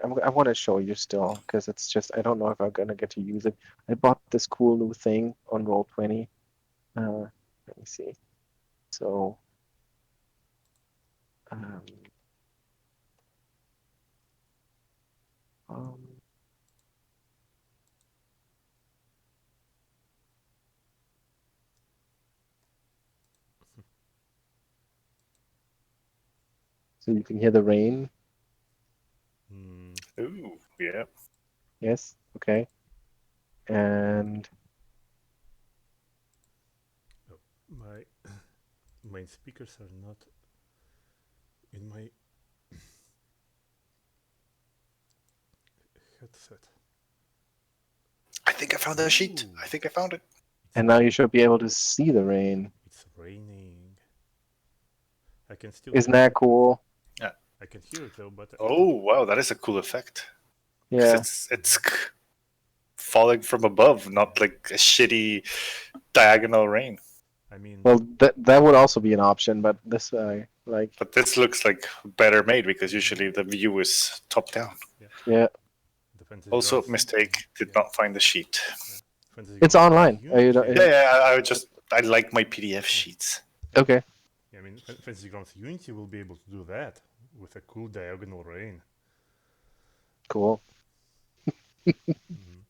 I want to show you still because it's just I don't know if I'm gonna get to use it. I bought this cool new thing on Roll20. Let me see. So, um, um, so you can hear the rain. Ooh, yeah. Yes. Okay. And Oh, my main speakers are not in my headset. I think I found a sheet. Ooh, I think I found it. it's and now you should be able to see the rain. it's raining. I can still Isn't hear that it. cool? Yeah. I can hear it though, but Oh, wow, that is a cool effect. Because Yeah. it's falling from above, not like a shitty diagonal rain. I mean, Well, that would also be an option, but this like But this looks like better made because usually the view is top down. yeah, yeah, the Fantasy Also, Grounds. mistake, did Yeah, not find the sheet. yeah. Fantasy it's Grounds online. Unity. Yeah, yeah, I would just, I like my PDF sheets. Okay. Yeah, I mean, Fantasy Grounds Unity will be able to do that with a cool diagonal rain. Cool. Mm.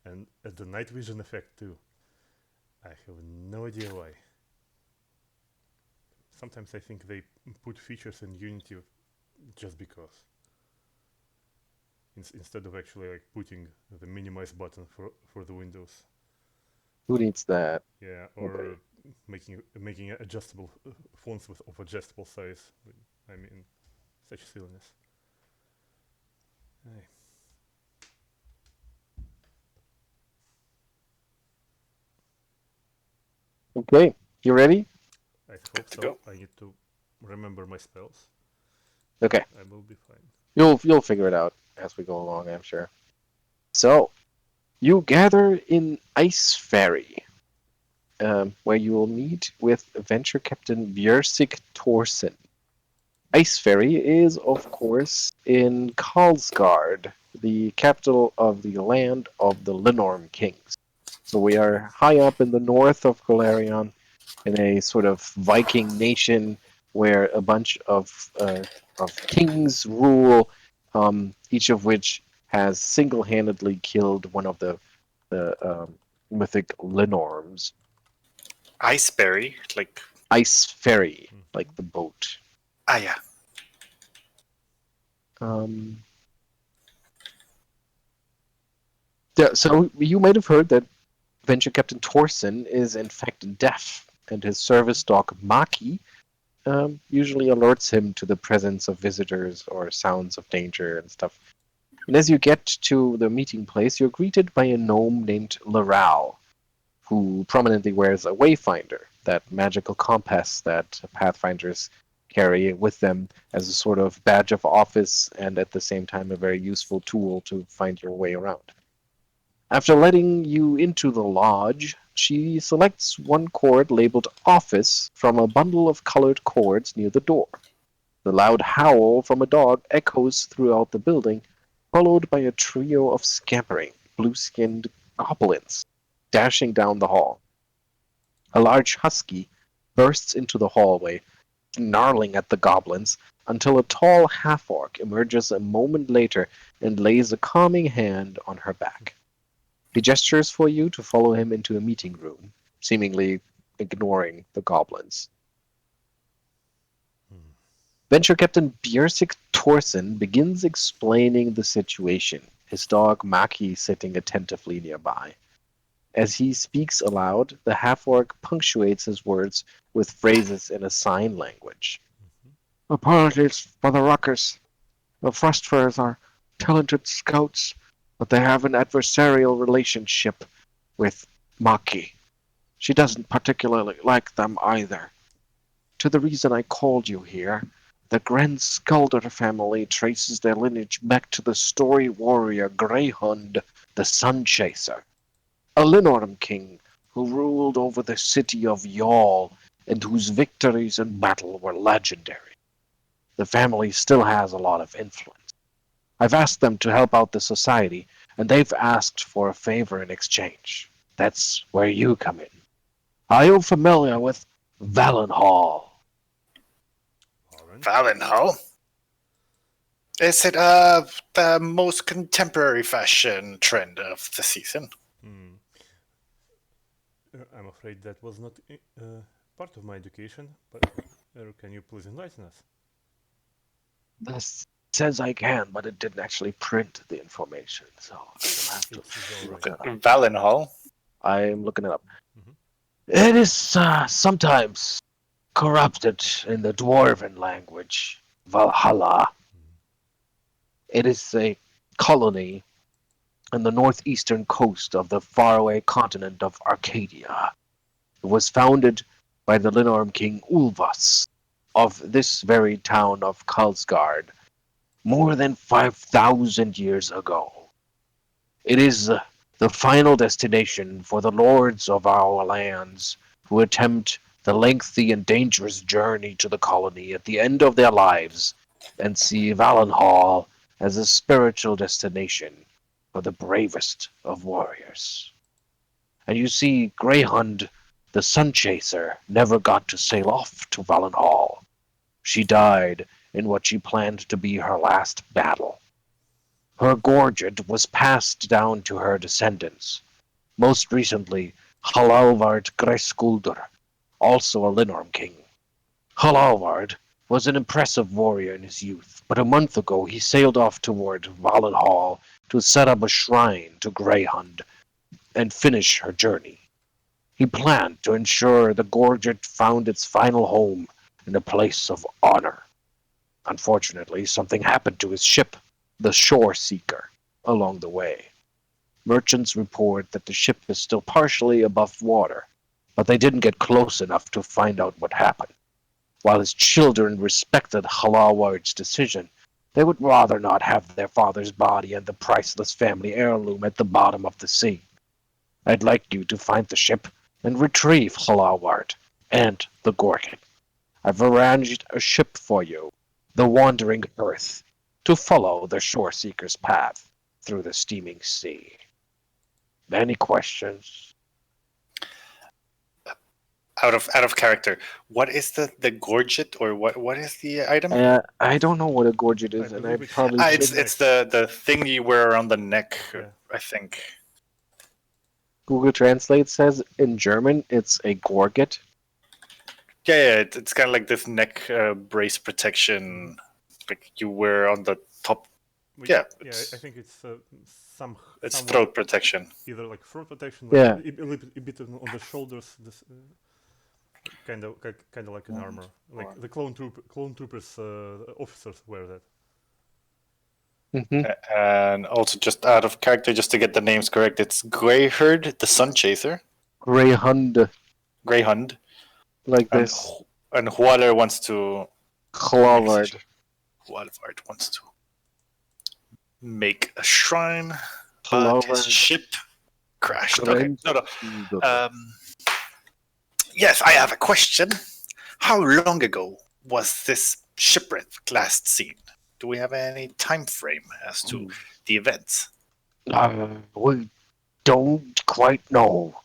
And the night vision effect too. I have no idea why. Sometimes I think they put features in Unity just because. Instead of actually like putting the minimize button for the windows. Who needs that? Yeah, Nobody. or making adjustable fonts of adjustable size. I mean, such silliness. Aye. Okay. You ready? I Good hope to so. go. I need to remember my spells, but Okay. I will be fine. You'll figure it out as we go along, I'm sure. So you gather in Ice Ferry, where you will meet with Venture Captain Bjersik Thorsen. Ice Ferry is, of course, in Karlsgard, the capital of the land of the Linorm kings. So we are high up in the north of Golarion, in a sort of Viking nation where a bunch of kings rule, each of which has single-handedly killed one of the mythic Linorms. Iceberry, like, Ice Ferry, Mm-hmm. like the boat. ah, yeah. Um, yeah, so you might have heard that Venture Captain Torsen is in fact deaf, and his service dog Maki usually alerts him to the presence of visitors or sounds of danger and stuff. And as you get to the meeting place, you're greeted by a gnome named Laral, who prominently wears a Wayfinder, that magical compass that Pathfinders carry with them as a sort of badge of office and at the same time a very useful tool to find your way around. After letting you into the lodge, she selects one cord labeled Office from a bundle of colored cords near the door. The loud howl from a dog echoes throughout the building, followed by a trio of scampering, blue-skinned goblins dashing down the hall. A large husky bursts into the hallway, snarling at the goblins, until a tall half-orc emerges a moment later and lays a calming hand on her back. He gestures for you to follow him into a meeting room, seemingly ignoring the goblins. Hmm. Venture Captain Bjersik Thorsen begins explaining the situation, his dog Maki sitting attentively nearby. As he speaks aloud, the half-orc punctuates his words with phrases in a sign language. Mm-hmm. Apologies for the ruckus. The Frostfurs are talented scouts, but they have an adversarial relationship with Maki. She doesn't particularly like them either. To the reason I called you here, the Grand Skulder family traces their lineage back to the story warrior Greyhund, the Sun Chaser, a Linorm king who ruled over the city of Yall and whose victories in battle were legendary. The family still has a lot of influence. I've asked them to help out the society, and they've asked for a favor in exchange. That's where you come in. Are you familiar with Valenhall? Orange? Valenhall? Is it the most contemporary fashion trend of the season? Hmm. I'm afraid that was not part of my education, but can you please enlighten us? This says I can, but it didn't actually print the information, so you'll have to It's all look right. it up. Valenhall? I'm looking it up. Mhm. It is sometimes corrupted in the dwarven language, Valhalla. It is a colony on the northeastern coast of the faraway continent of Arcadia. It was founded by the Linorm king Ulvas of this very town of Karlsgard more than 5,000 years ago. It is the final destination for the lords of our lands who attempt the lengthy and dangerous journey to the colony at the end of their lives and see Valenhall as a spiritual destination for the bravest of warriors. And you see, Greyhund, the sun chaser, never got to sail off to Valenhall. She died in what she planned to be her last battle. Her gorget was passed down to her descendants, most recently Halalvard Greskuldur, also a Linorm king. Halalvard was an impressive warrior in his youth, but a month ago he sailed off toward Valenhall to set up a shrine to Greyhund and finish her journey. He planned to ensure the gorget found its final home in a place of honor. Unfortunately, something happened to his ship, the Shore Seeker, along the way. Merchants report that the ship is still partially above water, but they didn't get close enough to find out what happened. While his children respected Halaward's decision, they would rather not have their father's body and the priceless family heirloom at the bottom of the sea. I'd like you to find the ship and retrieve Halaward and the Gorgon. I've arranged a ship for you, the Wandering Earth, to follow the shore seeker's path through the steaming sea. Any questions? Out of character. What is the gorget, or what is the item? I don't know what a gorget I is, and I believe it's probably the should. It's the thing you wear around the neck, Yeah. I think. Google Translate says in German it's a gorget. Yeah, it's kind of like this neck brace protection, like you wear on the top. Which, Yeah, yeah. it's, I think it's it's somewhat throat protection. either like throat protection, Yeah. a bit on the shoulders. This kind of like an armor, like the clone troopers officers wear that. Mm-hmm. And also, just out of character, just to get the names correct, it's Greyherd, the Sun Chaser, Greyhund, Greyhund, like and this. Hualer wants to. Clavard. Hualvard wants to make a shrine, but his Clavard. ship crashed. Okay, no. Yes, I have a question. How long ago was this shipwreck last seen? Do we have any time frame as to the events? We don't quite know.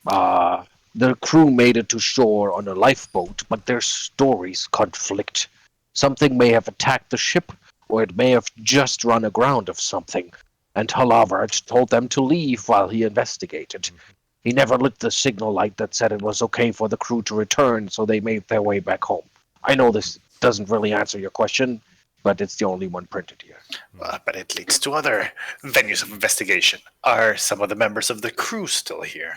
The crew made it to shore on a lifeboat, but their stories conflict. Something may have attacked the ship, or it may have just run aground of something, and Halavard told them to leave while he investigated. He never lit the signal light that said it was okay for the crew to return, so they made their way back home. I know this doesn't really answer your question, but it's the only one printed here. But it leads to other venues of investigation. Are some of the members of the crew still here?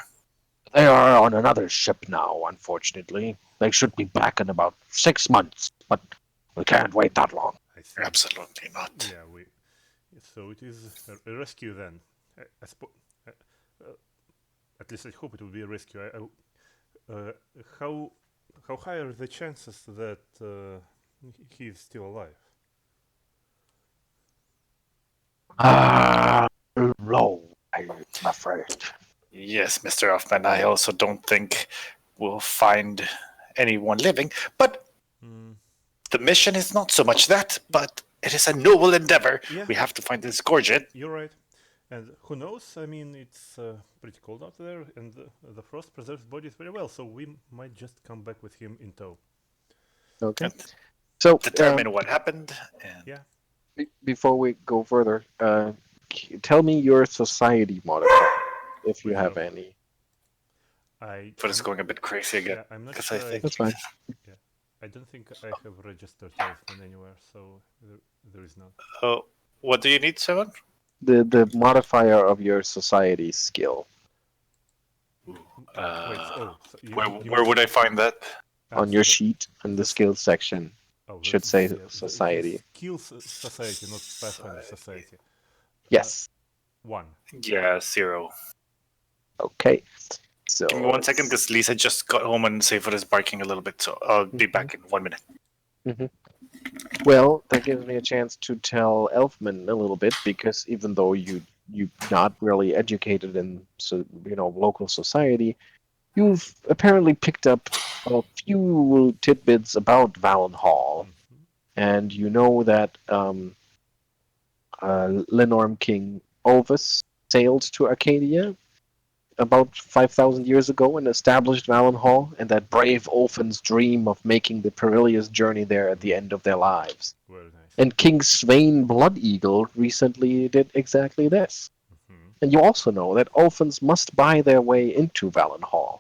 They are on another ship now, unfortunately. They should be back in about 6 months, but we can't wait that long. I see. Absolutely not. Yeah, so it is a rescue then. At least I hope it will be a rescue. How high are the chances that he is still alive? Low, I'm afraid. Yes, Mr. Elfman, I also don't think we'll find anyone living, but the mission is not so much that, but It is a noble endeavor. Yeah. We have to find this Gorget. You're right. And who knows? I mean, it's pretty cold out there, and the frost preserves bodies very well, so we might just come back with him in tow. Okay. And So, determine what happened. And Yeah. before we go further, tell me your society modifier, if you have Reserve. any. but it's going a bit crazy again. Yeah, I'm not Because sure. I think That's fine. I don't think I have registered Elfman anywhere, so there is none. Oh, what do you need, Seven? The modifier of your society skill Wait, so Where would I find that? on your sheet in the skills section. Should say society. Skills society, not Pathfinder society. Yes. 1. Yeah, 0. Okay. So Give me 1 second, because Lisa just got home and Safer is barking a little bit, so I'll be back in 1 minute. Well, that gives me a chance to tell Elfman a little bit, because even though you're not really educated in local society, you've apparently picked up a few tidbits about Valenhall, and you know that Lenorm King Olvis sailed to Arcadia about 5,000 years ago and established Valenhall, and that brave Ulfins dream of making the perilous journey there at the end of their lives. Very nice. And King Sweyn Blood Eagle recently did exactly this. And you also know that Ulfins must buy their way into Valenhall.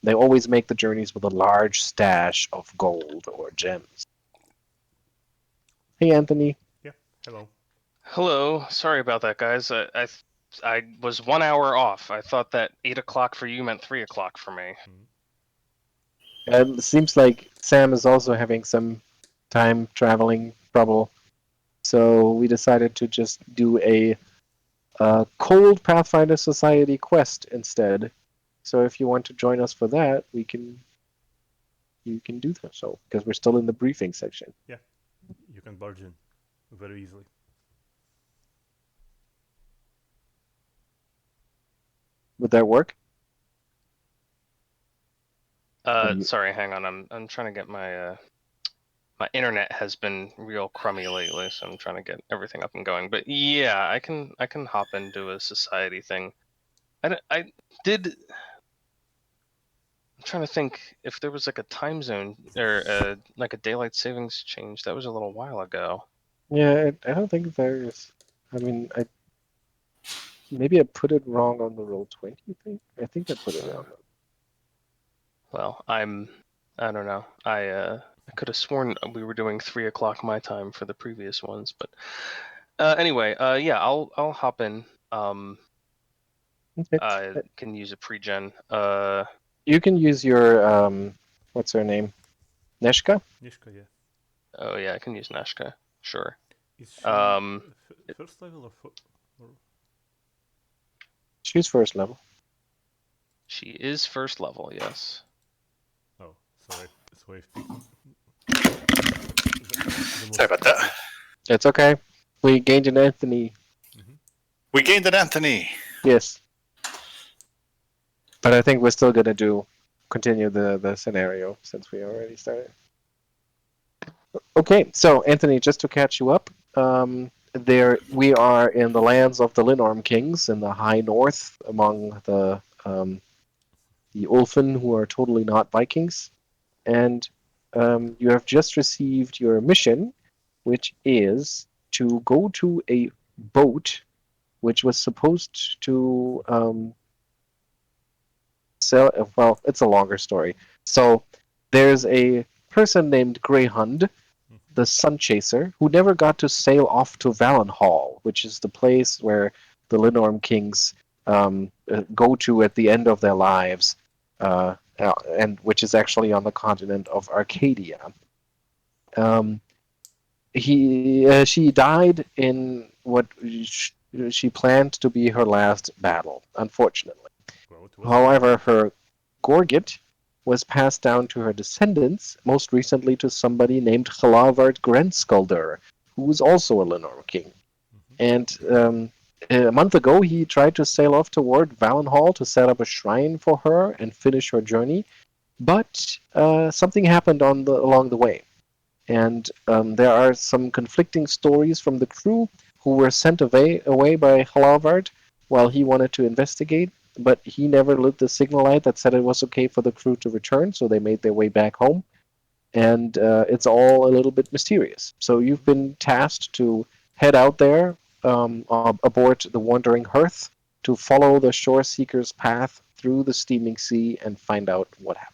They always make the journeys with a large stash of gold or gems. Hey, Anthony. Yeah, hello. Hello. Sorry about that, guys. I was 1 hour off. I thought that 8 o'clock for you meant 3 o'clock for me. It seems like Sam is also having some time traveling trouble. So we decided to just do a cold Pathfinder Society quest instead. So if you want to join us for that, you can do that. So because we're still in the briefing section. Yeah, you can barge in very easily. Would that work? Sorry, hang on. I'm trying to get my my internet has been real crummy lately, so I'm trying to get everything up and going. But yeah, I can hop into a society thing. I did. I'm trying to think if there was like a time zone or like a daylight savings change. That was a little while ago. Yeah, I don't think there is. I mean, maybe I put it wrong on the Roll20 thing. I think I put it wrong. Well, I don't know. I could have sworn we were doing 3 o'clock my time for the previous ones, but anyway, yeah, I'll hop in. Okay. I can use a pre-gen. You can use your what's her name, Nashka. Nishka, yeah. Oh yeah, I can use Nashka. Sure. Is she first level or She's first level. She is first level, yes. Oh, sorry. So I picked Sorry about that. It's okay. We gained an Anthony. We gained an Anthony. Yes. But I think we're still gonna continue the scenario since we already started. Okay, so Anthony, just to catch you up, we are in the lands of the Lenorm Kings in the high north, among the Ulfin, who are totally not Vikings, and you have just received your mission, which is to go to a boat, which was supposed to sell. Well, it's a longer story. So there's a person named Greyhund, the Sun Chaser, who never got to sail off to Valenhall, which is the place where the Lenorm Kings go to at the end of their lives, and which is actually on the continent of Arcadia. She died in what she planned to be her last battle, unfortunately. However, her gorget was passed down to her descendants, most recently to somebody named Gelavard Grenskulder, who was also a Lenorm king. And a month ago, he tried to sail off toward Valenhall to set up a shrine for her and finish her journey, but something happened along the way. And there are some conflicting stories from the crew who were sent away by Halavard while he wanted to investigate, but he never lit the signal light that said it was okay for the crew to return, so they made their way back home. And it's all a little bit mysterious. So you've been tasked to head out there aboard the Wandering Hearth to follow the shore seeker's path through the steaming sea and find out what happened.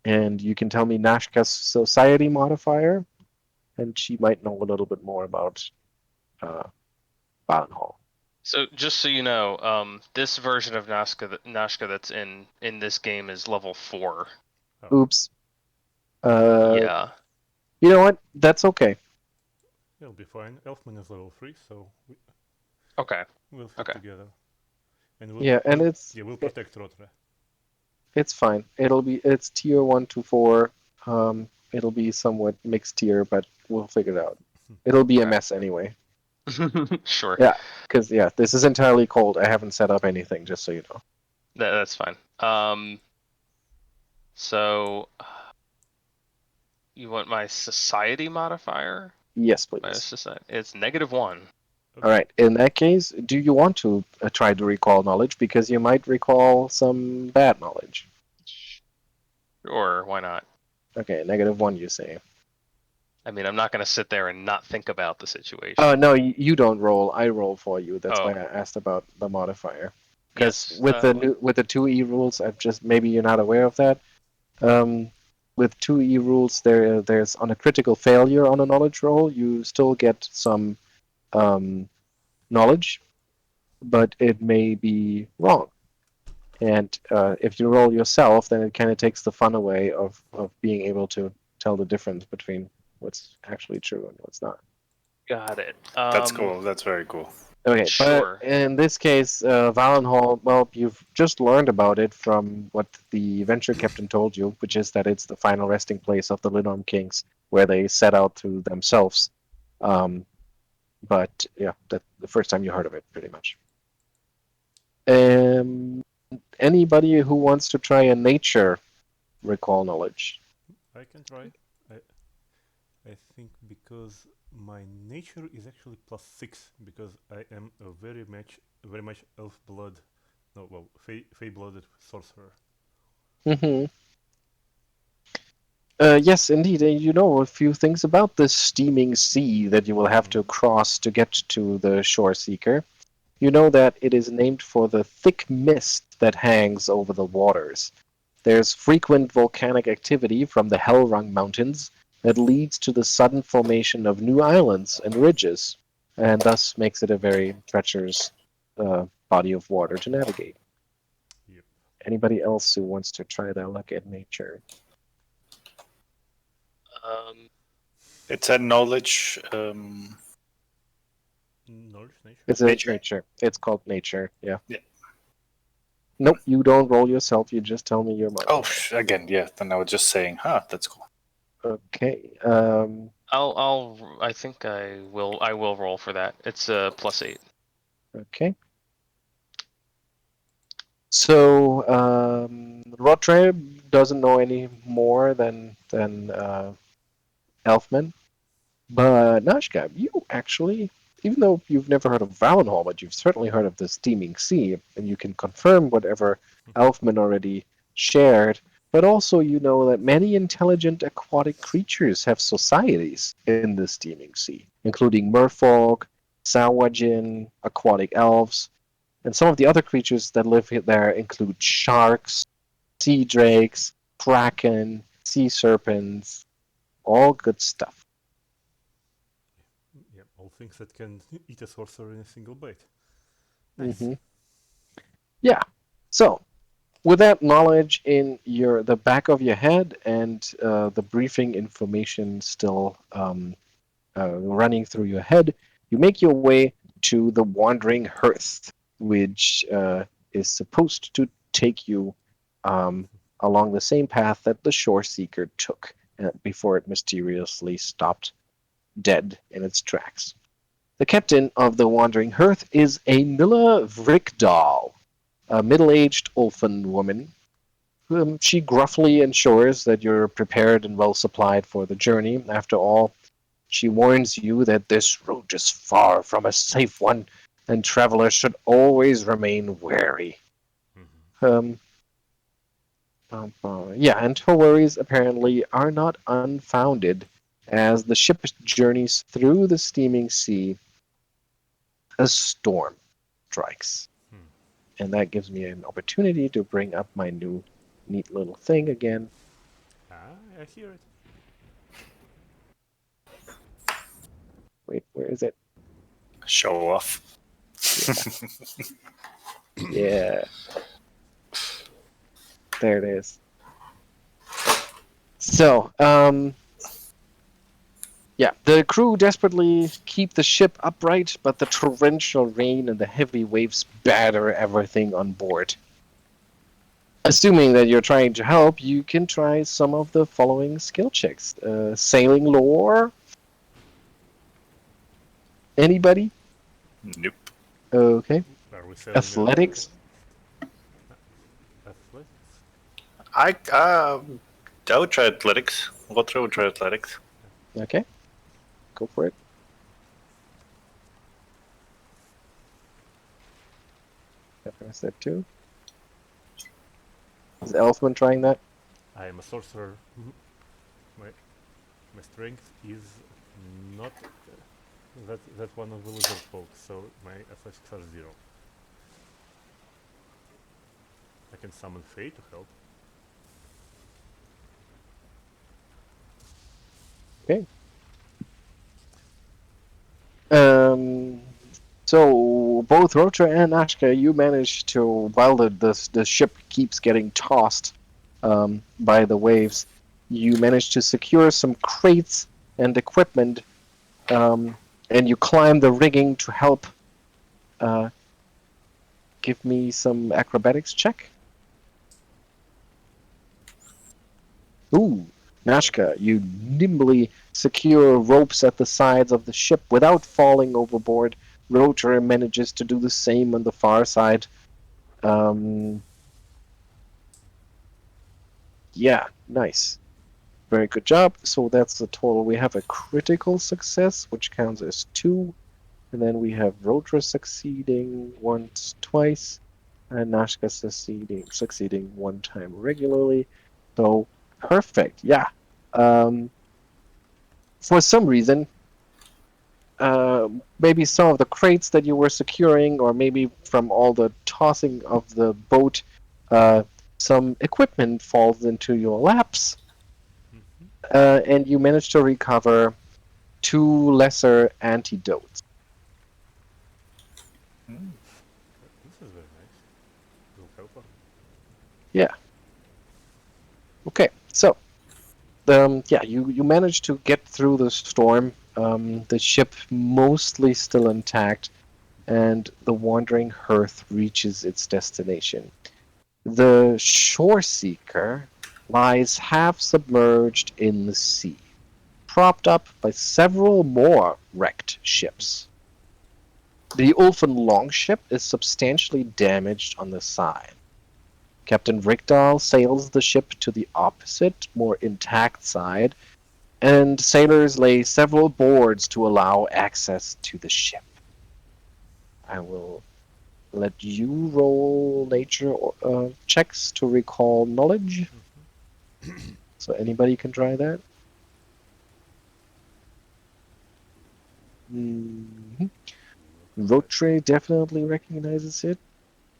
And you can tell me Nashka's society modifier, and she might know a little bit more about Badenhall. So just so you know, this version of Nashka that's in this game is level 4. Oops. Yeah. You know what? That's okay. It'll be fine. Elfman is level 3, so Okay. we'll fit Okay. together. And we'll protect Rotre. It's fine. It's tier 1 to 4. It'll be somewhat mixed tier, but we'll figure it out. It'll be a mess anyway. Sure. Yeah, because this is entirely cold. I haven't set up anything, just so you know. That's fine. So you want my society modifier? Yes, My please. society. It's -1. All right. In that case, do you want to try to recall knowledge? Because you might recall some bad knowledge. Sure, why not? Okay, -1, you say. I mean, I'm not going to sit there and not think about the situation. Oh, no, you don't roll. I roll for you. That's Oh. why I asked about the modifier. Because Yes, with the 2E rules, maybe you're not aware of that. With 2E rules, there's on a critical failure on a knowledge roll, you still get some knowledge, but it may be wrong. And if you roll yourself, then it kind of takes the fun away of being able to tell the difference between what's actually true and what's not. Got it. That's cool. That's very cool. Okay, Sure. but in this case, Valenhall, well, you've just learned about it from what the adventure captain told you, which is that it's the final resting place of the Linorm Kings, where they set out to themselves. But yeah, that's the first time you heard of it, pretty much. Anybody who wants to try a nature recall knowledge? I can try. I think because my nature is actually +6 because I am a very much elf blood, fey blooded sorcerer. Mm-hmm. Yes, indeed. And you know a few things about this steaming sea that you will have to cross to get to the shore seeker. You know that it is named for the thick mist that hangs over the waters. There's frequent volcanic activity from the Hellrung Mountains that leads to the sudden formation of new islands and ridges, and thus makes it a very treacherous body of water to navigate. Yep. Anybody else who wants to try their luck at nature? It's a knowledge. Knowledge, nature. It's nature. It's called nature. Yeah. Yeah. Nope, you don't roll yourself. You just tell me your mind. Oh, again, yeah. Then I was just saying, that's cool. Okay. I think I will roll for that. It's a +8. Okay. So Rotre doesn't know any more than Elfman, but Nashka, you actually, even though you've never heard of Valenhall, but you've certainly heard of the Steaming Sea, and you can confirm whatever Elfman already shared. But also, you know that many intelligent aquatic creatures have societies in the Steaming Sea, including merfolk, Sawajin, aquatic elves, and some of the other creatures that live there include sharks, sea drakes, kraken, sea serpents, all good stuff. Yeah, all things that can eat a sorcerer in a single bite. Nice. Mm-hmm. Yeah. So, with that knowledge in the back of your head and the briefing information still running through your head, you make your way to the Wandering Hearth, which is supposed to take you along the same path that the Shore Seeker took before it mysteriously stopped dead in its tracks. The captain of the Wandering Hearth is a Milla Vrickdahl, a middle-aged Ulfan woman She gruffly ensures that you're prepared and well supplied for the journey. After all, she warns you that this route is far from a safe one, and travelers should always remain wary. Um, yeah, and her worries apparently are not unfounded, as the ship journeys through the steaming sea. A storm strikes, and that gives me an opportunity to bring up my new neat little thing again. Ah, I hear it. Wait, where is it? Show off. Yeah, there it is. So, yeah, the crew desperately keep the ship upright, but the torrential rain and the heavy waves batter everything on board. Assuming that you're trying to help, you can try some of the following skill checks. Sailing lore? Anybody? Nope. Okay. Are we selling Athletics? athletics? I would try athletics. Rotre would try athletics. Okay. Go for it. I said two. Is Elfman trying that? I am a sorcerer. my my strength is not that one of the lizardfolk, so my athletics are 0. I can summon Fae to help. Okay. So both Rotre and Nashka, you manage to, while the ship keeps getting tossed by the waves, you manage to secure some crates and equipment, and you climb the rigging to help. Give me some acrobatics check. Ooh, Nashka, you nimbly secure ropes at the sides of the ship without falling overboard. Rotor manages to do the same on the far side. Yeah, nice. Very good job. So that's the total. We have a critical success, which counts as 2. And then we have Rotor succeeding once, twice, and Nashka succeeding 1 time regularly. So perfect. Yeah. For some reason, maybe some of the crates that you were securing, or maybe from all the tossing of the boat, some equipment falls into your laps, and you manage to recover 2 lesser antidotes. This is very nice. Will help us. Yeah. Okay, so yeah, you manage to get through the storm. The ship mostly still intact, and the wandering hearth reaches its destination. The shore seeker lies half submerged in the sea, propped up by several more wrecked ships. The Ulfin longship is substantially damaged on the side. Captain Rickdahl sails the ship to the opposite, more intact side, and sailors lay several boards to allow access to the ship. I will let you roll nature checks to recall knowledge. So anybody can try that. Mm-hmm. Rotre definitely recognizes it,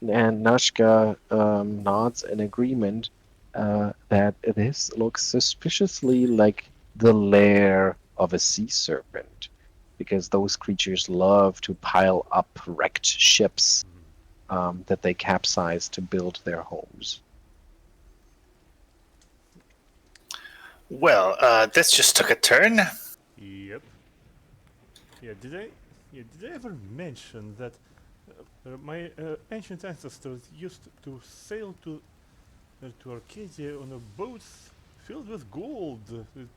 and Nashka nods in agreement that this looks suspiciously like the lair of a sea serpent, because those creatures love to pile up wrecked ships that they capsize to build their homes. Well, this just took a turn. Yep. Yeah, did I ever mention that my ancient ancestors used to sail to Arcadia on a boats filled with gold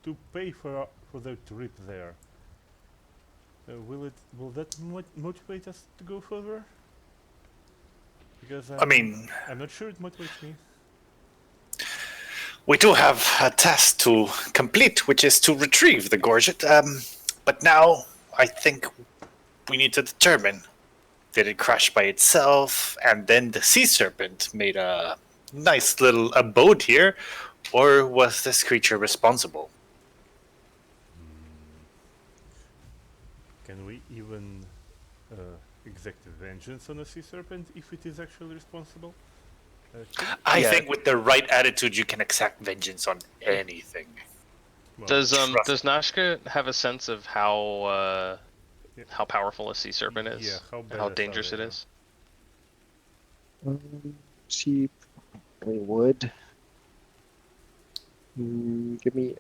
to pay for their trip there? Will that motivate us to go further? Because I mean, I'm not sure it motivates me. We do have a task to complete, which is to retrieve the gorget. But now I think we need to determine, did it crash by itself and then the sea serpent made a nice little abode here, or was this creature responsible? Can we even exact vengeance on a sea serpent if it is actually responsible? I Yeah. think with the right attitude, you can exact vengeance on anything. Well, Does trust does Nashka have a sense of how powerful a sea serpent is? yeah, how How badass dangerous are it they? is? She probably would. Give me.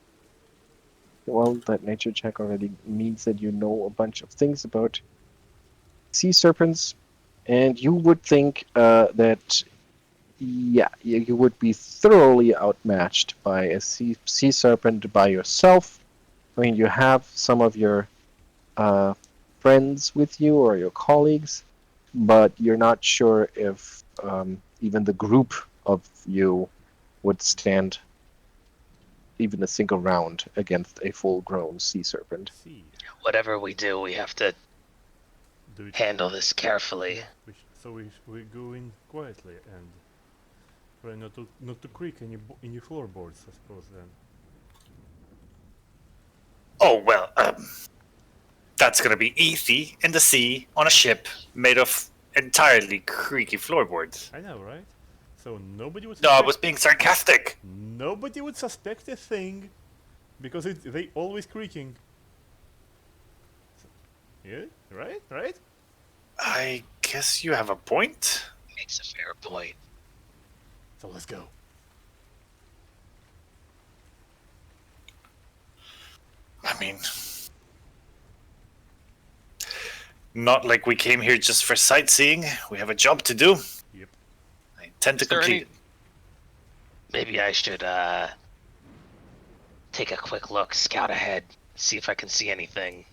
Well, that nature check already means that you know a bunch of things about sea serpents, and you would think that, yeah, you would be thoroughly outmatched by a sea serpent by yourself. I mean, you have some of your friends with you or your colleagues, but you're not sure if even the group of you would stand even a single round against a full-grown sea serpent. See, Whatever we do, we have to do it. handle this carefully. So we go in quietly and try not to creak any floorboards, I suppose. Then. Oh, well, that's gonna be easy in the sea on a ship made of entirely creaky floorboards. I know, right? So nobody would. No, I Suspect, was being sarcastic. Nobody would suspect a thing, because they always creaking. So, yeah, right. I guess you have a point. Makes a fair point. So let's go. I mean, not like we came here just for sightseeing. We have a job to do. Yep. I intend to Is there complete any- it. Maybe I should take a quick look, scout ahead, see if I can see anything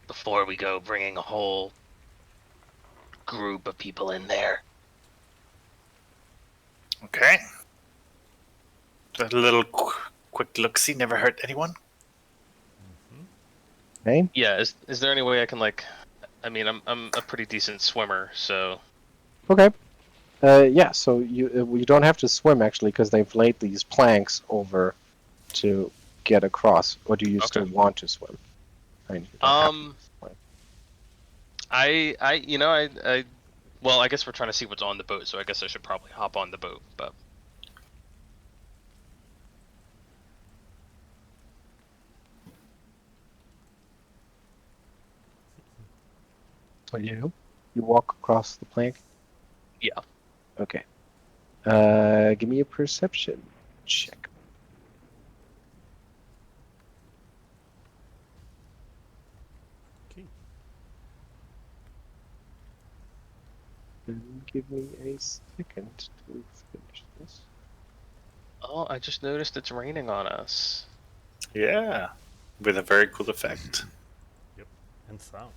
before we go bringing a whole group of people in there. Okay. A little quick look-see never hurt anyone. Okay. Yeah. Is there any way I can like? I mean, I'm a pretty decent swimmer, so Okay. Yeah. So you don't have to swim actually because they've laid these planks over to get across. Or do you still Okay. want to swim? I mean, you don't have to. I well, I guess we're trying to see what's on the boat, so I guess I should probably hop on the boat. But So you walk across the plank. yeah, Okay. Give me a perception check. Okay. And give me a second to finish this. oh, I just noticed it's raining on us. Yeah, with a very cool effect. Yep. And sound.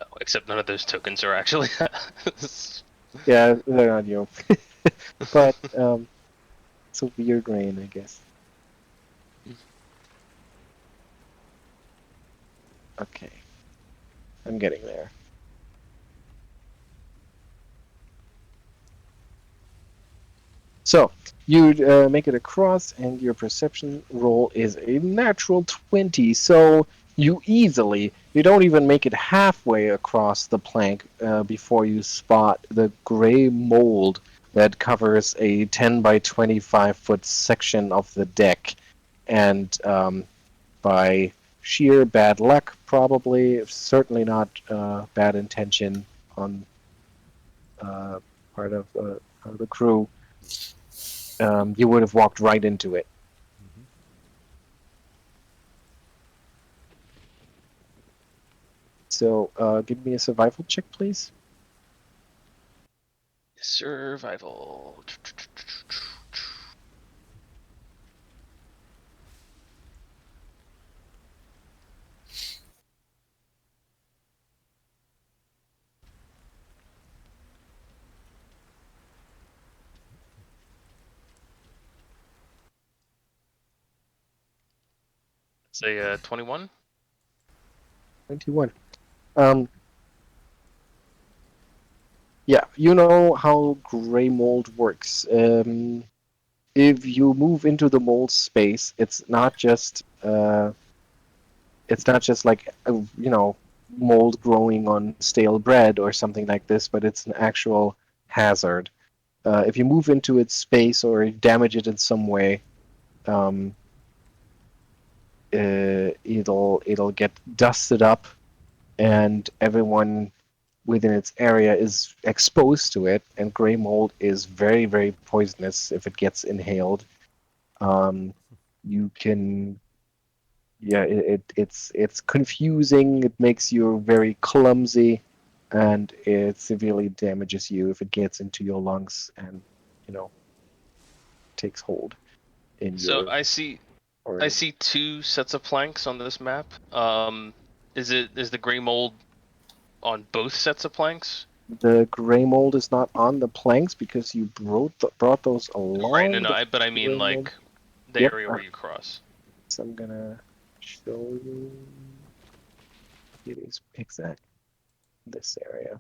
Oh, except none of those tokens are actually. Yeah, they're on you. But it's a weird rain, I guess. Okay. I'm getting there. So, you make it across, and your perception roll is a natural 20. So, you don't even make it halfway across the plank before you spot the gray mold that covers a 10 by 25 foot section of the deck. And by sheer bad luck, probably, certainly not bad intention on part of the crew, you would have walked right into it. Mm-hmm. So give me a survival check, please. Survival. It's a 21. 21. Yeah, you know how gray mold works. If you move into the mold space, it's not just like mold growing on stale bread or something like this, but it's an actual hazard. If you move into its space or damage it in some way, um, it'll get dusted up, and everyone within its area is exposed to it. And gray mold is very, very poisonous if it gets inhaled. You can, yeah, it's confusing. It makes you very clumsy, and it severely damages you if it gets into your lungs and takes hold in So your I organ. see two sets of planks on this map. Is the gray mold on both sets of planks? The gray mold is not on the planks because you brought those Right. No, along. no. The But I mean gray mold. like the Yep. area where you cross. So I'm gonna show you. It is exact this area.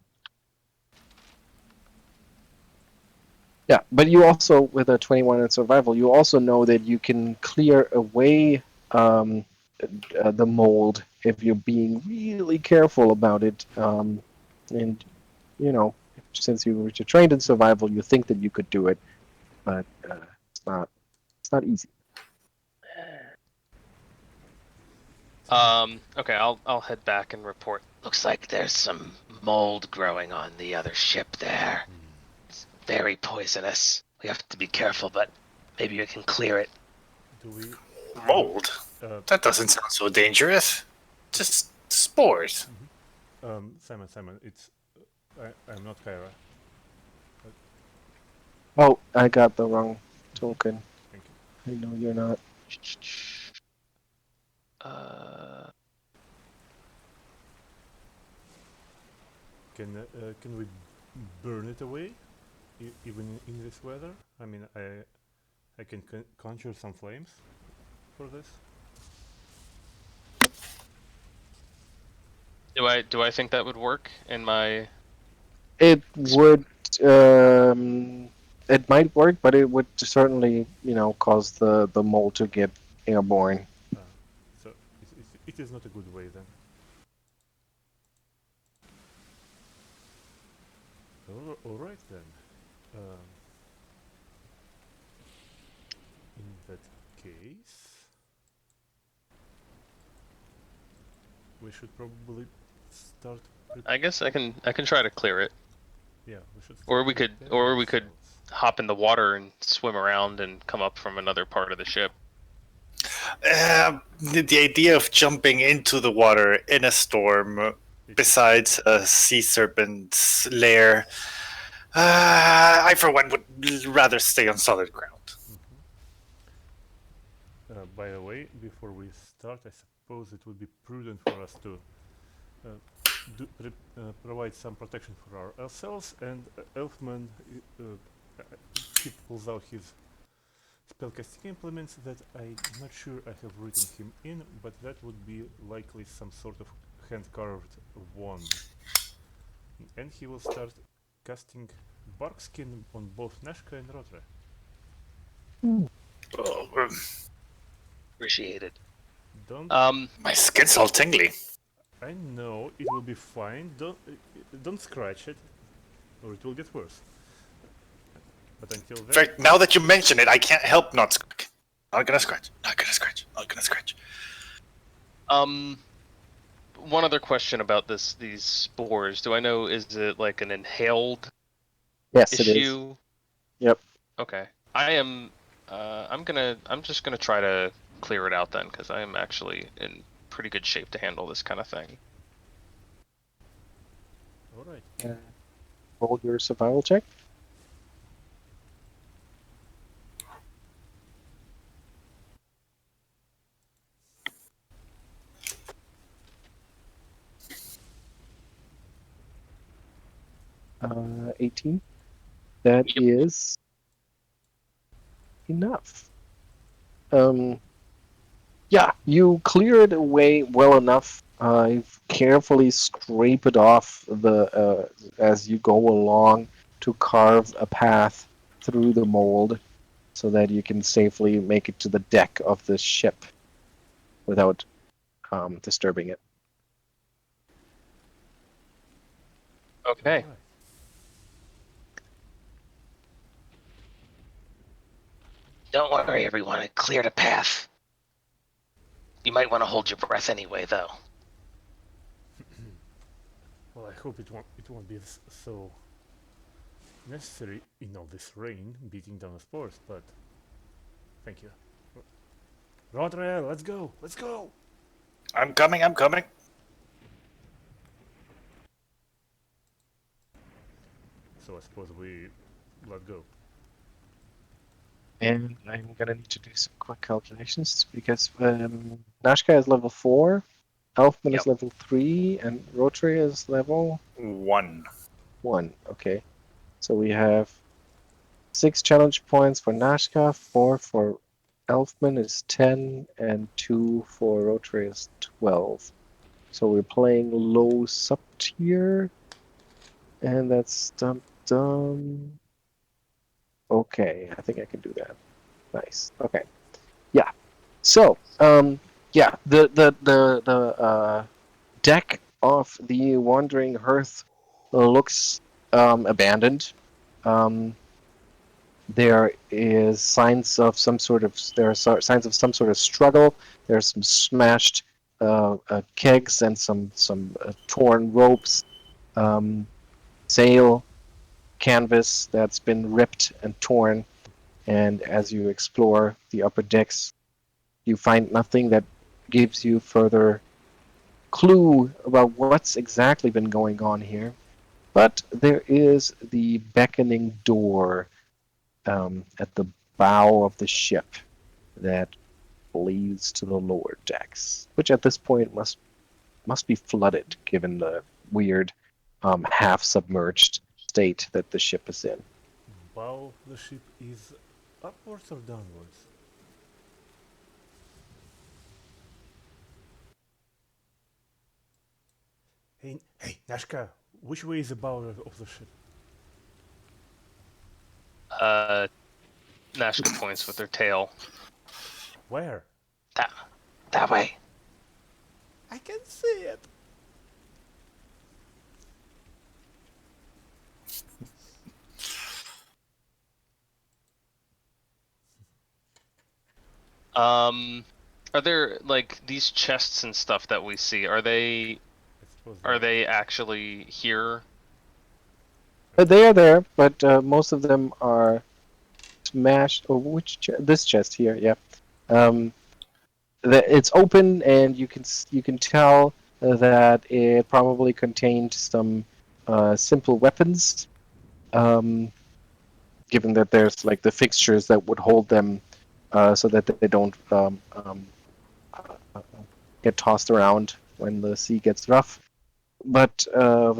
Yeah, but you also, with a 21 in survival, you also know that you can clear away the mold if you're being really careful about it. And you know, since you were trained in survival, you think that you could do it, but it's not. It's not easy. Okay. I'll head back and report. Looks like there's some mold growing on the other ship there. It's very poisonous. We have to be careful, but maybe we can clear it. Do we? Mold? That doesn't sound so dangerous. Just spores. Simon, it's I'm not Kyra. Oh, I got the wrong token. Thank you. I know you're not. Can we burn it away, even in this weather? I mean, I can conjure some flames for this. Do I think that would work in my? It would. Um, it might work, but it would certainly, cause the mole to get airborne. So it is not a good way then. All right then. In that case, we should probably start. I guess I can try to clear it. Yeah, we should. Or we could hop in the water and swim around and come up from another part of the ship. The idea of jumping into the water in a storm, besides a sea serpent's lair, I for one would rather stay on solid ground. By the way, before we start, I suppose it would be prudent for us to provide some protection for ourselves, and Elfman he pulls out his spellcasting implements that I'm not sure I have written him in, but that would be likely some sort of hand-carved wand. And he will start casting barkskin on both Nashka and Rotre. Oh, Appreciated. Don't. my skin's all tingly. I know it will be fine. Don't scratch it, or it will get worse. But until then. In fact, now that you mention it, I can't help not scratch. Not gonna scratch. Not gonna scratch. Not gonna scratch. One other question about these spores. Do I know, is it like an inhaled Yes, issue? it is. Yep. Okay. I'm just gonna try to clear it out then, because I am actually in pretty good shape to handle this kind of thing. All right. Roll your survival check. Uh, 18. That is enough. Yeah, you clear it away well enough. You carefully scrape it off as you go along to carve a path through the mold so that you can safely make it to the deck of the ship without disturbing it. Okay. Alright. Don't worry, everyone. It cleared a path. You might want to hold your breath anyway, though. Well, I hope it won't be so necessary in all this rain beating down the spores, but thank you. Rotre, let's go! Let's go! I'm coming, I'm coming. So I suppose we let go. And I'm gonna need to do some quick calculations because Nashka is level 4, Elfman Yep. is level 3, and Rotre is level 1. 1. Okay. So we have 6 challenge points for Nashka, 4 for Elfman is 10, and 2 for Rotre is 12. So we're playing low sub tier, and that's dum. Okay, I think I can do that. Nice. Okay. Yeah. So, yeah, the deck of the Wandering Hearth looks abandoned. There is signs of some sort of signs of some sort of struggle. There's some smashed kegs and some torn ropes, sail canvas that's been ripped and torn. And as you explore the upper decks, you find nothing that gives you further clue about what's exactly been going on here. But there is the beckoning door at the bow of the ship that leads to the lower decks, which at this point must be flooded given the weird half-submerged state that the ship is in. Bow of the ship is upwards or downwards? Hey, Nashka, which way is the bow of the ship? Nashka points with her tail. Where? That way. I can see it. Are there like these chests and stuff that we see? Are they actually here? They are there, but most of them are smashed. Oh, this chest here? Yeah. It's open, and you can tell that it probably contained some simple weapons. Given that there's like the fixtures that would hold them, so that they don't get tossed around when the sea gets rough. But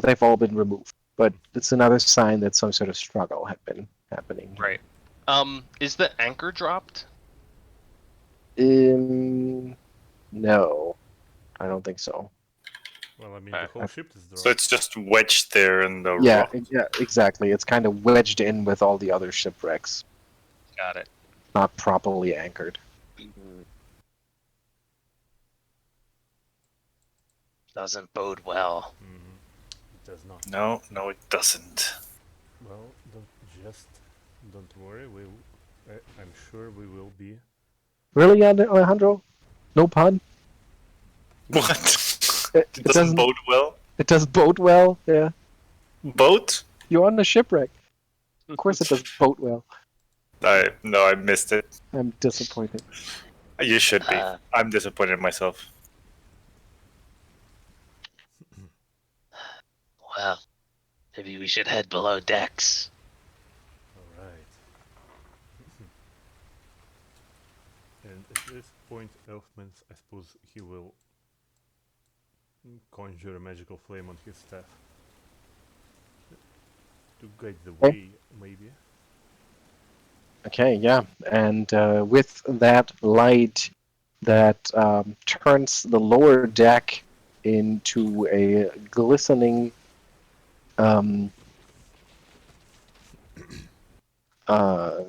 they've all been removed. But it's another sign that some sort of struggle had been happening. Right. Is the anchor dropped? No, I don't think so. Well, I mean, the whole ship is dropped. So it's just wedged there in the Yeah, rock. yeah, exactly. It's kind of wedged in with all the other shipwrecks, Got it. not properly anchored. Doesn't bode well. It does not. No, it doesn't. Well, don't worry. I'm sure we will be. Really, Alejandro? No pun? What? It It doesn't bode well? It does boat well, yeah. Boat? You're on a shipwreck. Of course it does boat well. No, I missed it. I'm disappointed. You should be. I'm disappointed in myself. Well, maybe we should head below decks. All right. And at this point, Elfman, I suppose he will conjure a magical flame on his staff to guide the way, maybe. Okay, yeah. And with that light, that turns the lower deck into a glistening um, uh,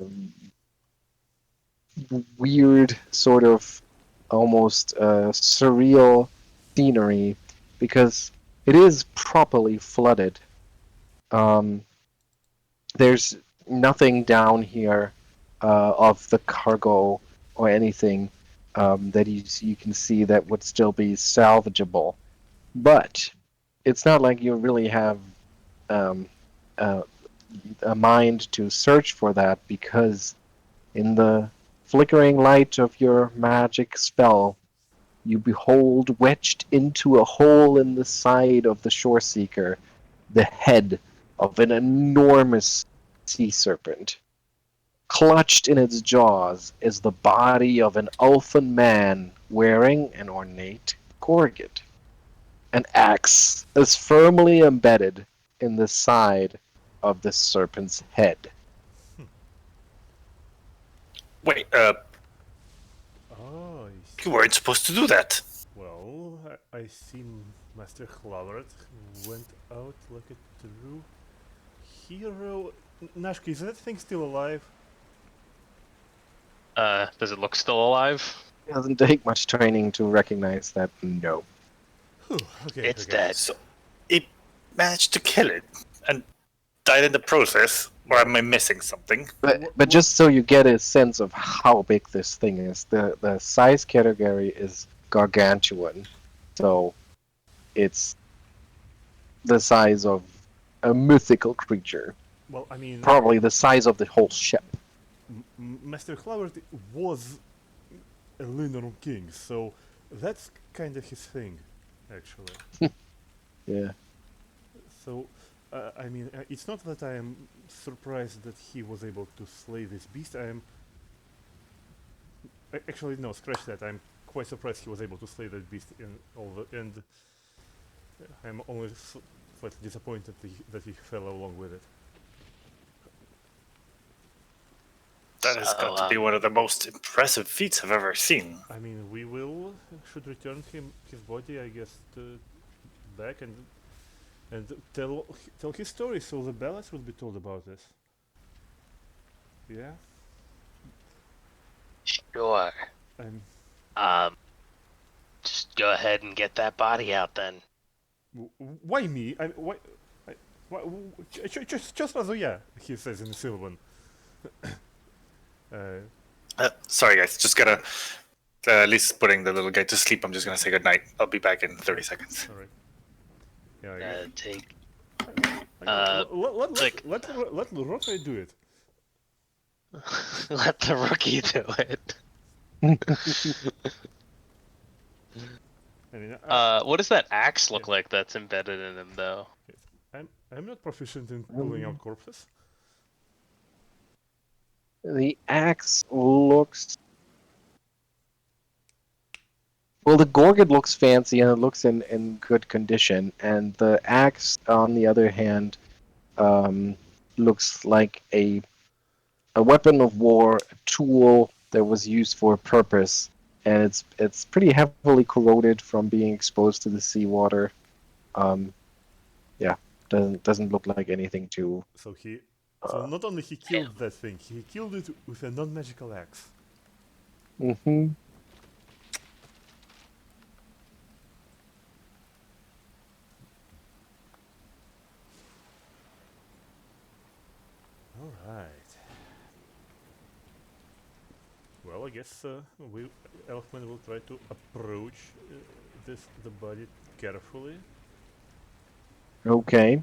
weird sort of almost surreal scenery because it is properly flooded. Um, there's nothing down here of the cargo or anything that you can see that would still be salvageable. But it's not like you really have um, uh, a mind to search for that because in the flickering light of your magic spell, you behold wedged into a hole in the side of the shore seeker the head of an enormous sea serpent. Clutched in its jaws is the body of an elfin man wearing an ornate gorget. An axe is firmly embedded in the side of the serpent's head. Wait, Oh, I you see. weren't supposed to do that. Well, I see Master Claveret went out like a true hero. Nashka, is that thing still alive? Does it look still alive? It doesn't take much training to recognize that no. Whew, okay, It's okay. dead. So it managed to kill it and died in the process. Or am I missing something? But just so you get a sense of how big this thing is, the size category is gargantuan. So it's the size of a mythical creature. Well, I mean, Probably the size of the whole ship. Master Claveret was a lunar king, so that's kind of his thing, actually. Yeah. So, I mean, it's not that I am surprised that he was able to slay this beast. I am actually no, scratch that. I'm quite surprised he was able to slay that beast in all the and I'm only slightly disappointed that he fell along with it. That has got to be one of the most impressive feats I've ever seen. I mean, we should return his body, I guess, back and tell his story, so the ballads will be told about this. Yeah. Sure. I'm. Just go ahead and get that body out then. Why me? Why, just as yeah, he says in Sylvan. Sorry, guys. Just gotta. At least putting the little guy to sleep. I'm just gonna say goodnight. I'll be back in 30 seconds. All right. Yeah. Take. Let Rotre do it. Let the rookie do it. I mean, What does that axe look like that's embedded in him, though? I'm not proficient in pulling out corpses. The axe looks. Well, the Gorgon looks fancy and it looks in good condition, and the axe, on the other hand, looks like a weapon of war, a tool that was used for a purpose, and it's pretty heavily corroded from being exposed to the seawater. Yeah, doesn't look like anything too. So not only he killed that thing, he killed it with a non-magical axe. Mm-hmm. All right. Well, I guess Elfman will try to approach the body carefully. Okay.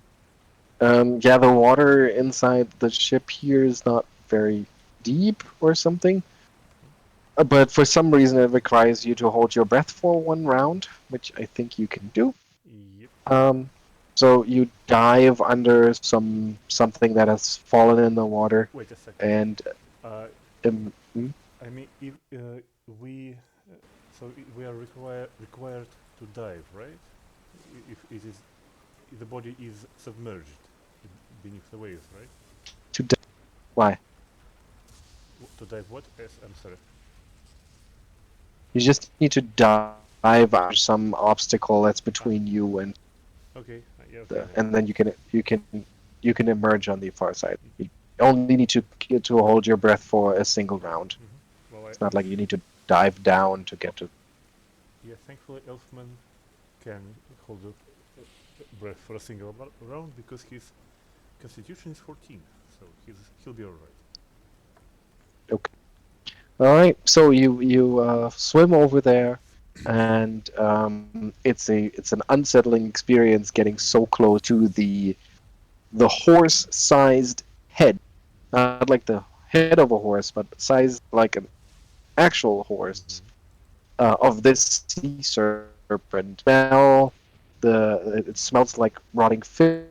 Yeah, the water inside the ship here is not very deep or something. But for some reason, it requires you to hold your breath for one round, which I think you can do. Yep. So you dive under something that has fallen in the water. Wait a second. And I mean, if we are required to dive, right? If the body is submerged beneath the waves, right? to dive. Why? To dive what? Yes, I'm sorry. You just need to dive under some obstacle that's between you and Okay, yeah, okay. and then you can emerge on the far side. You only need to hold your breath for a single round. Well, It's not like you need to dive down to get to. yeah, thankfully Elfman can hold the breath for a single round because his constitution is 14, so he'll be alright. Okay. All right. So you swim over there, and it's an unsettling experience getting so close to the horse-sized head, not like the head of a horse, but sized like an actual horse of this sea serpent. It smells like rotting fish,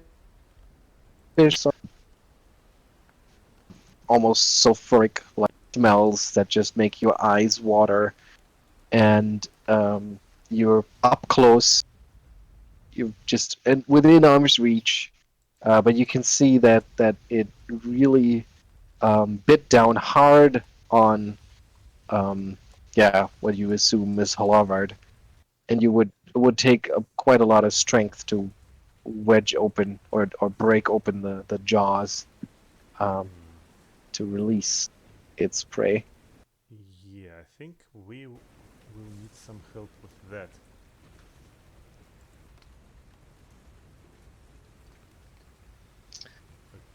almost sulfuric like smells that just make your eyes water. And you're up close. You're just within arm's reach, but you can see that it really bit down hard on what you assume is Halavard, and it would take quite a lot of strength to wedge open or break open the jaws to release its prey. Yeah, I think we will need some help with that.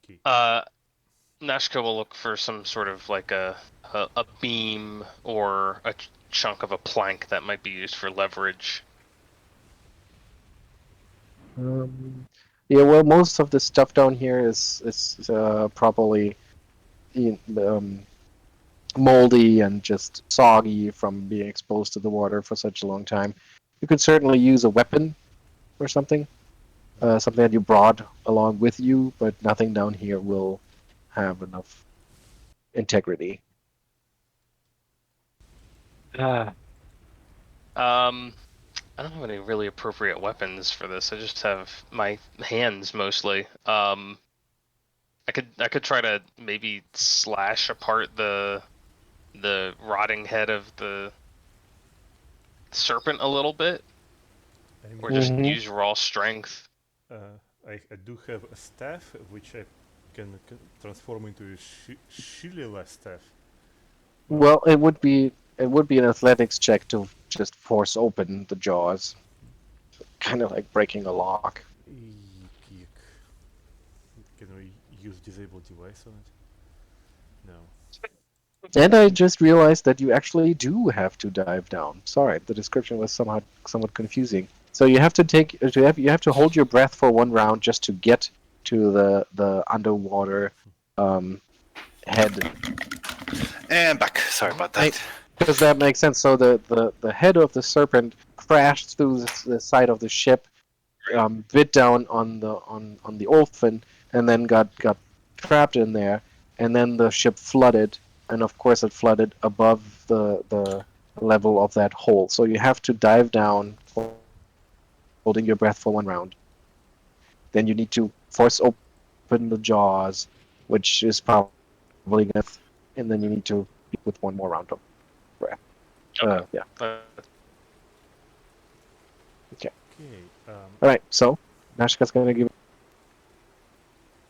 Okay. Nashka will look for some sort of like a beam or a chunk of a plank that might be used for leverage. Yeah, well, most of the stuff down here is probably moldy and just soggy from being exposed to the water for such a long time. You could certainly use a weapon or something, something that you brought along with you, but nothing down here will have enough integrity. I don't have any really appropriate weapons for this. I just have my hands mostly. I could try to maybe slash apart the rotting head of the serpent a little bit, I or mean, just Mhm. use raw strength. I do have a staff which I can transform into a Shillelagh staff. Well, it would be an athletics check to just force open the jaws, kind of like breaking a lock. Eek, eek. Can we use disable device on it? No. And I just realized that you actually do have to dive down. Sorry, the description was somewhat confusing. So you have to you have to hold your breath for one round just to get to the underwater um, head. And back. Sorry about that. Because that makes sense. So the head of the serpent crashed through the side of the ship, bit down on the orphan, and then got trapped in there, and then the ship flooded, and of course it flooded above the level of that hole. So you have to dive down, holding your breath for one round. Then you need to force open the jaws, which is probably enough, and then you need to with one more round of breath. Okay. Yeah. Uh, Okay. Okay. All right. So Nashka's gonna give.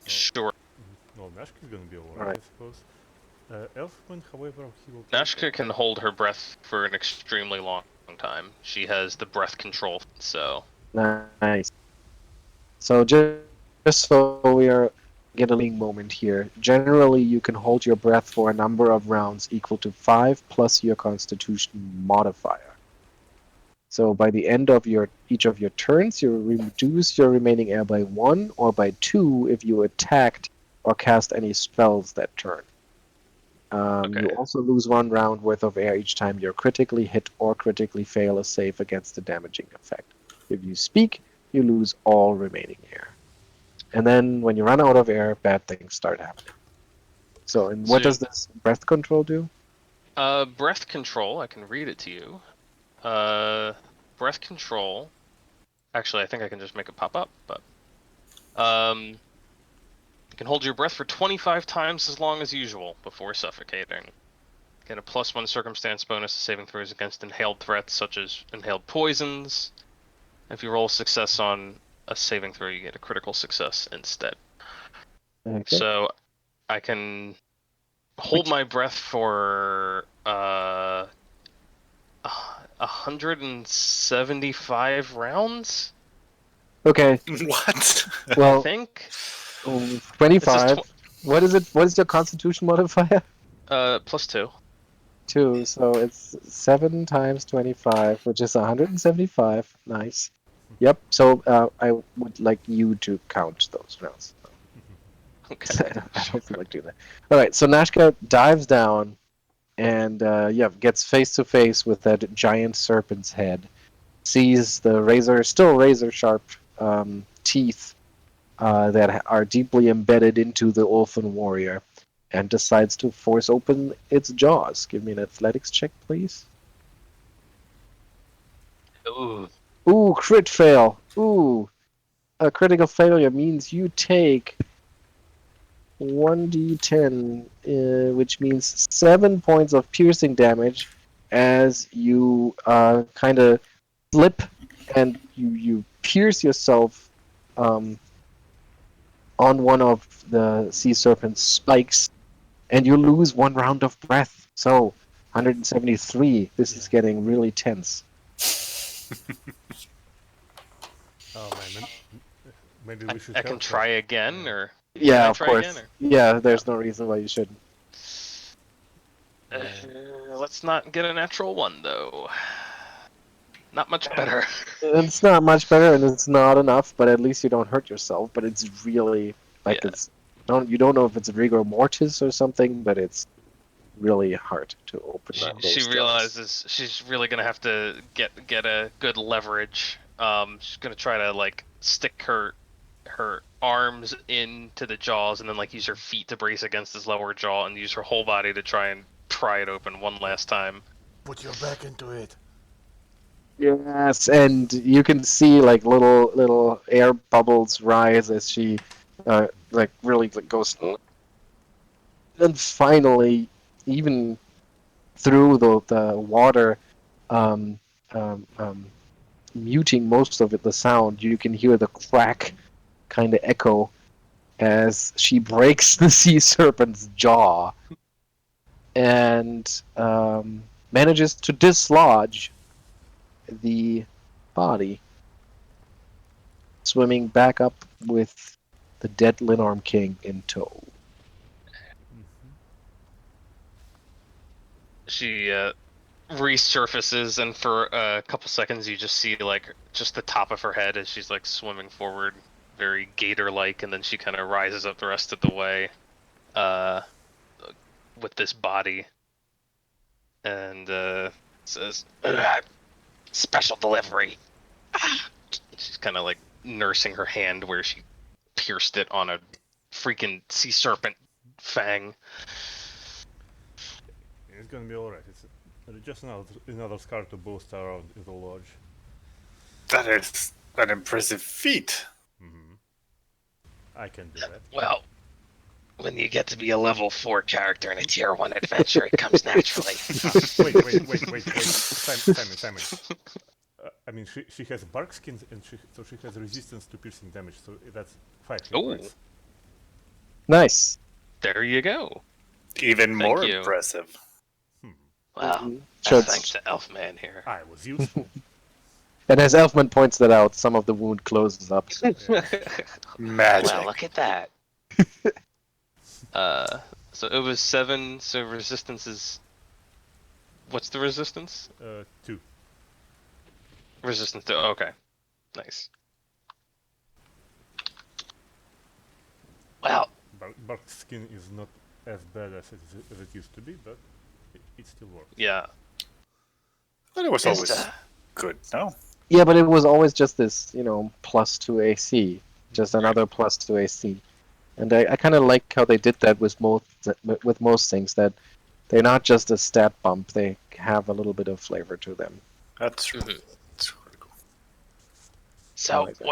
sure. Well, Nashka is gonna be alright, Alright. I suppose. Elfman, however, he will. Nashka can hold her breath for an extremely long time. She has the breath control, so Nice. So just so we are get a learning moment here. Generally, you can hold your breath for a number of rounds equal to 5 plus your Constitution modifier. So by the end of each of your turns, you reduce your remaining air by 1 or by 2 if you attacked or cast any spells that turn. You okay. also lose 1 round worth of air each time you're critically hit or critically fail a save against a damaging effect. If you speak, you lose all remaining air. And then when you run out of air, bad things start happening. So, and what So, does this breath control do? breath control. I can read it to you. Breath control. Actually, I think I can just make it pop up. But you can hold your breath for 25 times as long as usual before suffocating. Get a +1 circumstance bonus to saving throws against inhaled threats such as inhaled poisons. If you roll success on a saving throw, you get a critical success instead. Okay. So I can hold my breath for 175 rounds. Okay. What? I Well, think. 25. What is it? What is your Constitution modifier? +2. 2. So it's 7 times 25, which is 175. Nice. Yep. So I would like you to count those rounds. Okay. I don't feel like doing that. All right. So Nashka dives down and gets face to face with that giant serpent's head. Sees the still razor sharp teeth that are deeply embedded into the Orphan Warrior, and decides to force open its jaws. Give me an athletics check, please. Ooh. Ooh, crit fail. Ooh, a critical failure means you take 1d10, which means 7 points of piercing damage as you kind of slip and you pierce yourself on one of the sea serpent's spikes, and you lose 1 round of breath. So 173. This is getting really tense. Oh man, maybe we should I can help try her. again, Yeah. or can Yeah, I of try course. again? Or? Yeah, there's no reason why you shouldn't. Let's not get a natural 1 though. Not much better. It's not much better, and it's not enough. But at least you don't hurt yourself. But it's really like Yeah. you don't know if it's rigor mortis or something, but it's really hard to open She, those she jaws. realizes she's really gonna have to get a good leverage. She's gonna try to like stick her arms into the jaws and then like use her feet to brace against his lower jaw and use her whole body to try and pry it open one last time. Put your back into it. Yes, and you can see like little air bubbles rise as she like really goes, and finally, even through the water, um, um, um, muting most of it, the sound, you can hear the crack kind of echo as she breaks the sea serpent's jaw and manages to dislodge the body, swimming back up with the dead Linarm King in tow. She resurfaces and for a couple seconds you just see like just the top of her head as she's like swimming forward, very gator-like, and then she kind of rises up the rest of the way with this body and says, Special delivery. she's kind of like nursing her hand where she pierced it on a freaking sea serpent fang. It's gonna be alright. It's just another scar to boast around in the lodge. That is an impressive feat. I can do that. Well, when you get to be a level 4 character in a tier 1 adventure, it comes naturally. Wait. Simon. I mean, she has bark skins, and so she has resistance to piercing damage. So that's 5 hit Ooh. points. Nice. There you go. Even Thank more you. impressive. Well, Should- thanks to Elfman here. I was useful. And as Elfman points that out, some of the wound closes up. Magic. Well, look at that. So it was 7. So resistance is. What's the resistance? 2. Resistance to. Okay. Nice. Well, Bark skin is not as bad as it used to be, but it still works. Yeah. But it was Just, always good, no? Yeah, but it was always just this, +2 AC, just another +2 AC, and I kind of like how they did that with most things, that they're not just a stat bump; they have a little bit of flavor to them. That's true. That's really cool. so like that.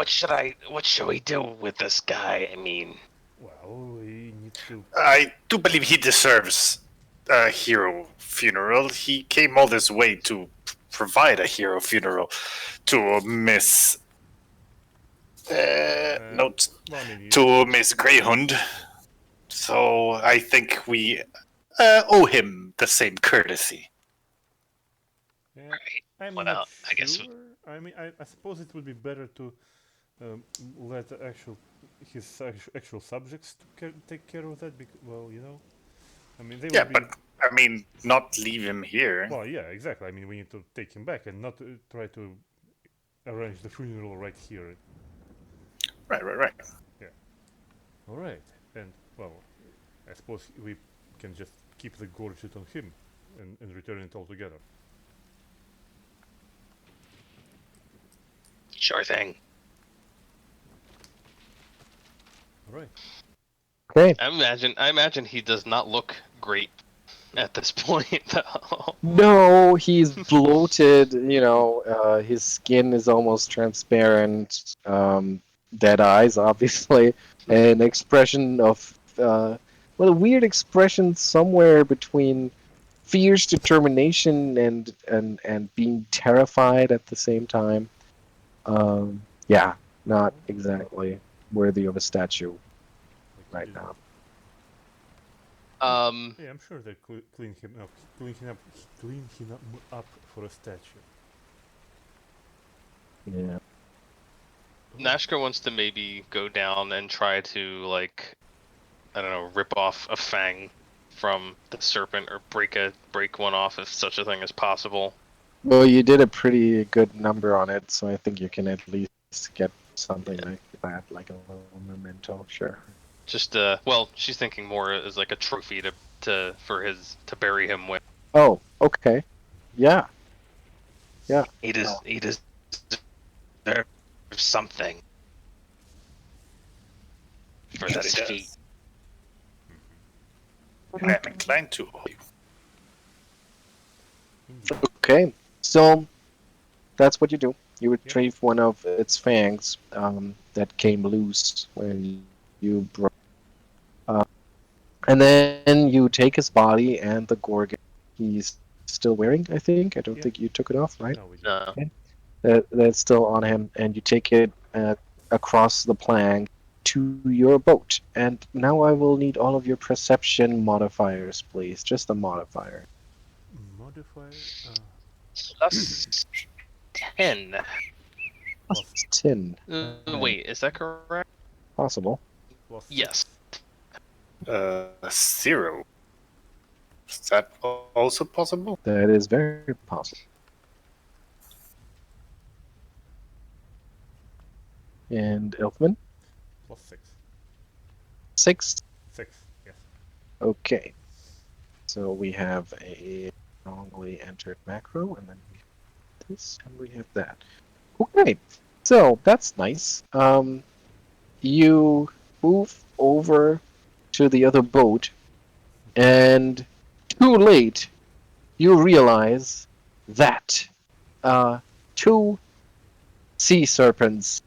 what should we do with this guy? I mean, Well, we need to. I do believe he deserves a hero funeral. He came all this way to provide a hero funeral to Miss. Note Well, I mean, to Miss Greyhound. So I think we owe him the same courtesy. yeah, Right. I'm Well, not I guess sure. I mean, I suppose it would be better to let his actual subjects to take care of that. Because, well, you know, I mean, they Yeah, would be. but I mean, not leave him here. Well, yeah, exactly. I mean, we need to take him back and not try to arrange the funeral right here. Right. All right, and well, I suppose we can just keep the gorget on him and return it all together. Sure thing. All right. Okay. I imagine he does not look great at this point, though. No, he's bloated. His skin is almost transparent. Dead eyes, obviously, an expression of a weird expression somewhere between fierce determination and being terrified at the same time. Yeah, not exactly worthy of a statue Like, right now. Yeah, I'm sure they clean him up, clean him up for a statue. Yeah. Nashka wants to maybe go down and try to, like, I don't know, rip off a fang from the serpent or break one off if such a thing is possible. Well, you did a pretty good number on it, so I think you can at least get something like that, like a little memento. Sure. Just well, she's thinking more as like a trophy to bury him with. Oh, okay. Yeah. He deserves something for That this he feat. does. I am inclined to. Okay. So that's what you do. You retrieve one of its fangs that came loose when you broke. And then you take his body and the gorget he's still wearing, I think. I don't think you took it off, right? No, we didn't. That's still on him, and you take it across the plank to your boat. And now I will need all of your perception modifiers, please. Just a modifier. Modifier. Plus 10. Plus 10. Wait, is that correct? Possible. Plus Yes. 0. Is that also possible? That is very possible. And Elfman? Plus 6. 6. 6. Yes. Okay. So we have a wrongly entered macro, and then we have this, and we have that. Okay. So that's nice. You move over to the other boat, and too late, you realize that 2 sea serpents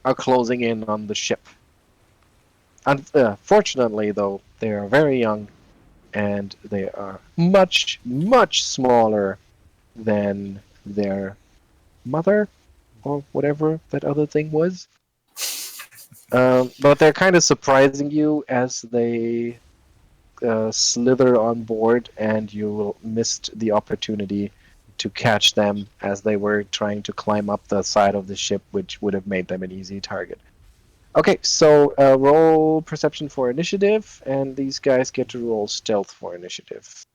are closing in on the ship. Unfortunately, though, they are very young, and they are much, much smaller than their mother, or whatever that other thing was. But they're kind of surprising you as they slither on board, and you missed the opportunity to catch them as they were trying to climb up the side of the ship, which would have made them an easy target. Okay, so roll perception for initiative, and these guys get to roll stealth for initiative.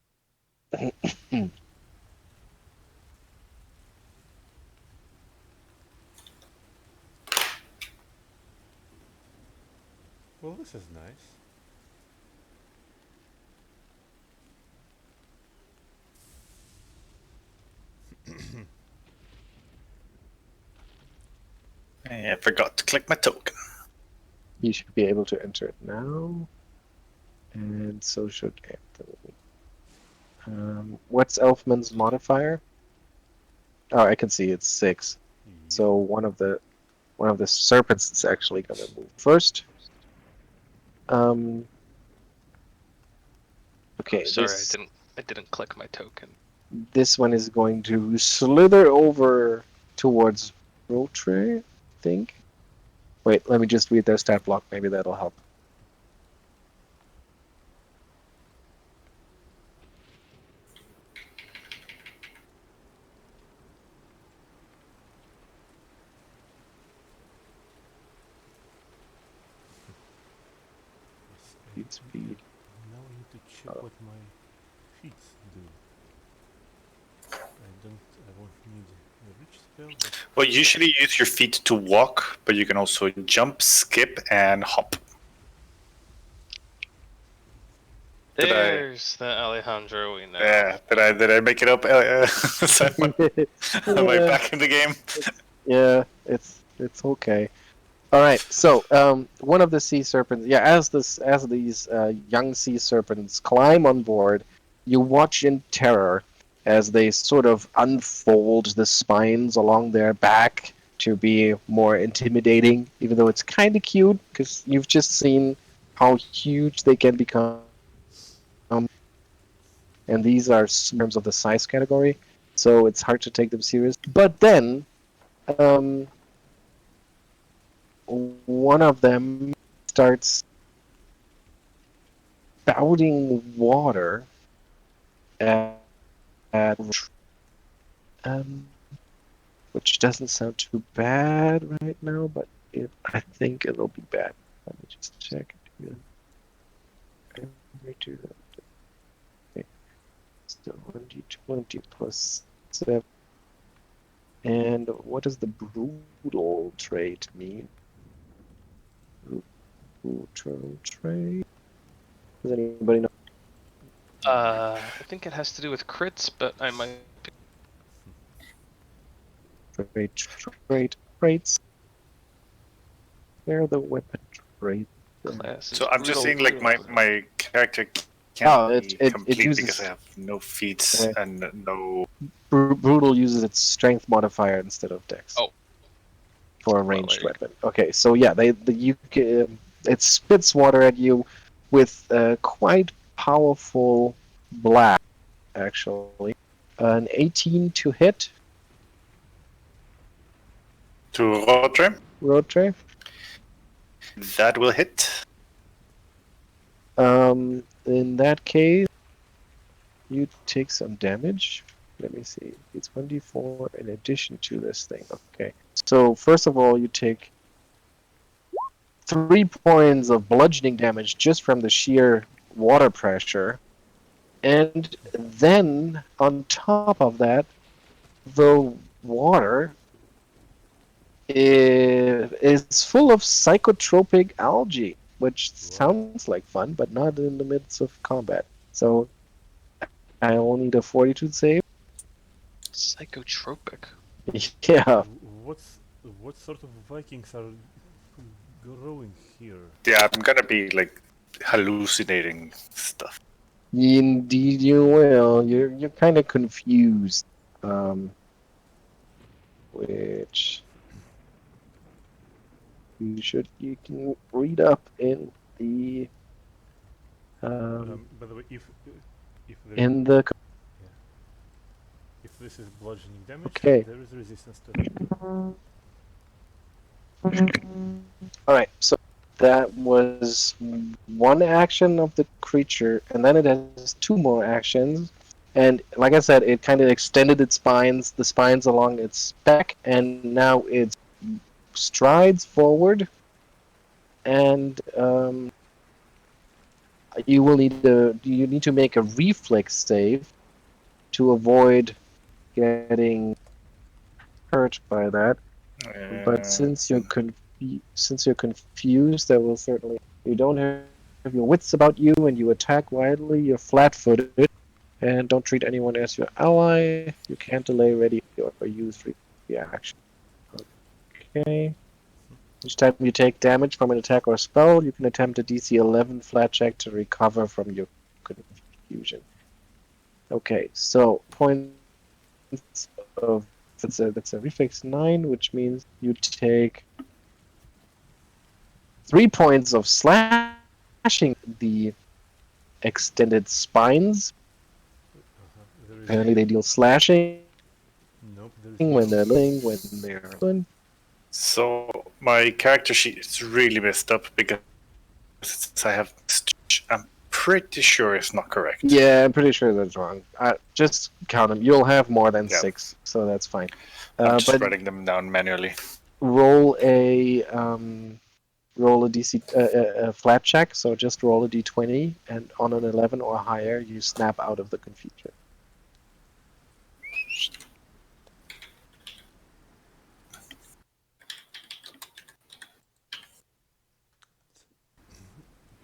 Well, this is nice. I forgot to click my token. You should be able to enter it now, and so should Anthony. What's Elfman's modifier? Oh, I can see it's 6. So one of the serpents is actually going to move first. Okay. Sorry, this, I I didn't click my token. This one is going to slither over towards Rotre, I think. Wait, let me just read their stat block. Maybe that'll help. Yes, Speed. now I need to check what my feet do. I won't need a reach spell, but Well, usually you use your feet to walk, but you can also jump, skip, and hop. Did I? There's the Alejandro we know. Yeah. Did I make it up? Simon? Am I back in the game? Yeah, it's okay. All right. So, one of the sea serpents. Yeah, as these young sea serpents climb on board, you watch in terror as they sort of unfold the spines along their back to be more intimidating. Even though it's kind of cute, because you've just seen how huge they can become, and these are in terms of the size category, so it's hard to take them serious. But then, um, one of them starts spouting water at um, which doesn't sound too bad right now, but I think it'll be bad. Let me just check. Okay. So 1d20 plus 7. And what does the brutal trait mean? Brutal trait? Does anybody know? I think it has to do with crits, but I might. Traits. Where are the weapon traits? Classes. So I'm just saying, like brutal. my character can't Oh, be it complete uses because I have no feats and no. brutal uses its strength modifier instead of dex. Oh. For a Well, ranged there you weapon. Okay, so yeah, it spits water at you with quite powerful blast. Actually, an 18 to hit. To Rotre, Rotre. that will hit. In that case, you take some damage. Let me see. It's 1d4 in addition to this thing. Okay. So first of all, you take 3 points of bludgeoning damage just from the sheer water pressure. And then on top of that, the water is full of psychotropic algae, which wow. sounds like fun, but not in the midst of combat. So I will need a fortitude save. Psychotropic. Yeah. What's what sort of Vikings are growing here? Yeah, I'm gonna be like hallucinating stuff. Indeed, you will. You're kind of confused, which you can read up in the By the way, if there in the yeah, if this is bludgeoning damage, okay. there is resistance to that too. All right, so that was one action of the creature, and then it has 2 more actions. And like I said, it kind of extended the spines along its back, and now it strides forward. And you need to make a reflex save to avoid getting hurt by that. But since you're confused, that will certainly you don't have your wits about you, and you attack wildly. You're flat-footed, and don't treat anyone as your ally. You can't delay, ready, or use reaction. Okay. Each time you take damage from an attack or spell, you can attempt a DC 11 flat check to recover from your confusion. Okay, so points of that's a reflex 9, which means you take 3 points of slashing the extended spines, Apparently they deal slashing Nope, there is when no. they're living, when they're... So my character sheet is really messed up because it says I have. I'm pretty sure it's not correct. Yeah, I'm pretty sure that's wrong. Just count them. You'll have more than Yeah. 6, so that's fine. I'm just But writing them down manually. roll a DC a flat check. So just roll a d20, and on an 11 or higher, you snap out of the confusion.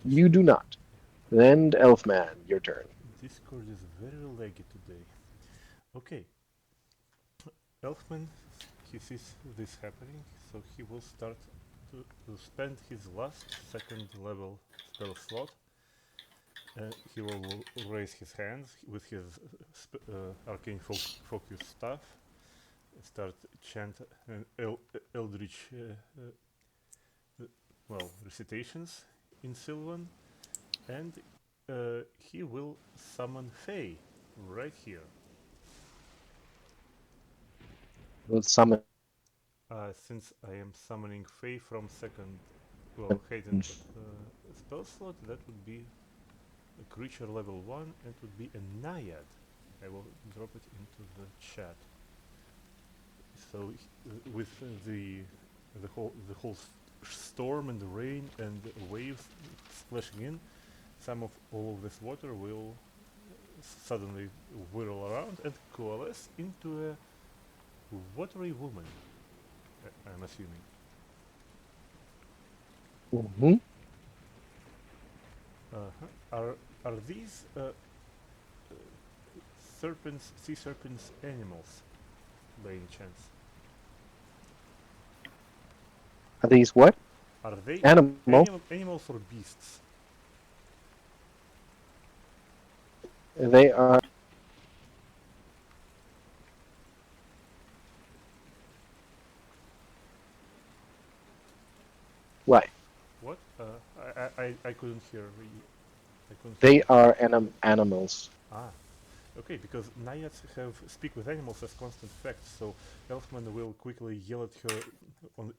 You do not. Then Elfman, your turn. Discord is very laggy today. Okay. Elfman, he sees this happening, so he will start to spend his last second level spell slot. He will raise his hands with his arcane focus staff, start chant eldritch recitations in Sylvan, and he will summon Fae right here. Will summon. Since I am summoning Fae from second, heightened spell slot, that would be a creature level 1 and would be a Naiad. I will drop it into the chat. So with the whole storm and the rain and the waves splashing in, some of all of this water will suddenly whirl around and coalesce into a watery woman. I'm assuming. Mm-hmm. Are these serpents, sea serpents, animals, by any chance? Are these what? Are they Animal. animals or beasts? They are. What? What? I couldn't hear. I couldn't They hear. are animals. Ah, okay. Because naiads have speak with animals as constant facts, so Elfman will quickly yell at her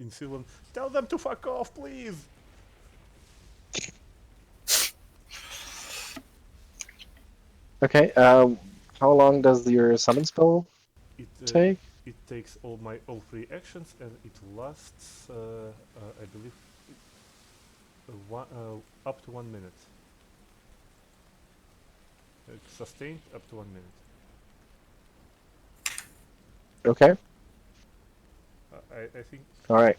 in Sylvan, "Tell them to fuck off, please!" Okay. How long does your summon spell It take? it takes all 3 actions and it lasts, I believe, up to 1 minute. It's sustained up to 1 minute. Okay. I think All right.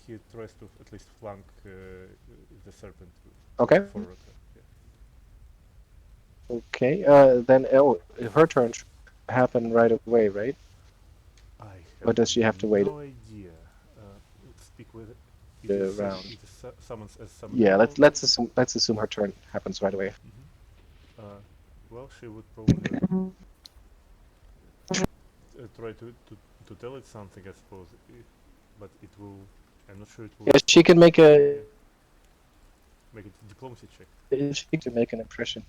he tries to at least flank the serpent Okay. for Rotre. Yeah. Okay. Then her turn should happen right away, right? I Or have does she have to wait no idea. Speak with it. It the is round? it is summons as summon Yeah. animal. Let's assume her turn happens right away. Well, she would probably try to tell it something, I suppose, but it will. I'm not sure it will. Yeah. She can make a. Make it a diplomacy check. She can make an impression.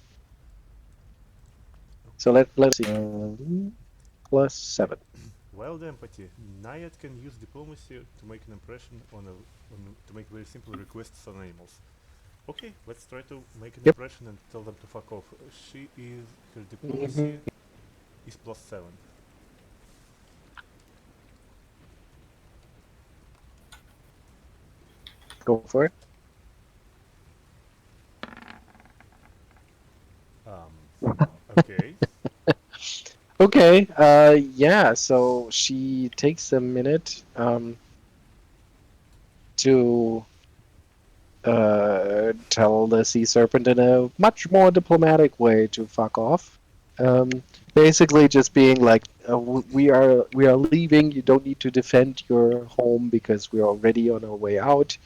So let's see. +7. Wild empathy. Naiad can use diplomacy to make an impression to make very simple requests on animals. Okay, let's try to make an impression and tell them to fuck off. Her diplomacy is +7. Go for it. Okay. Okay. Yeah. So she takes a minute to tell the sea serpent in a much more diplomatic way to fuck off. Basically, just being like, we are leaving. You don't need to defend your home because we're already on our way out,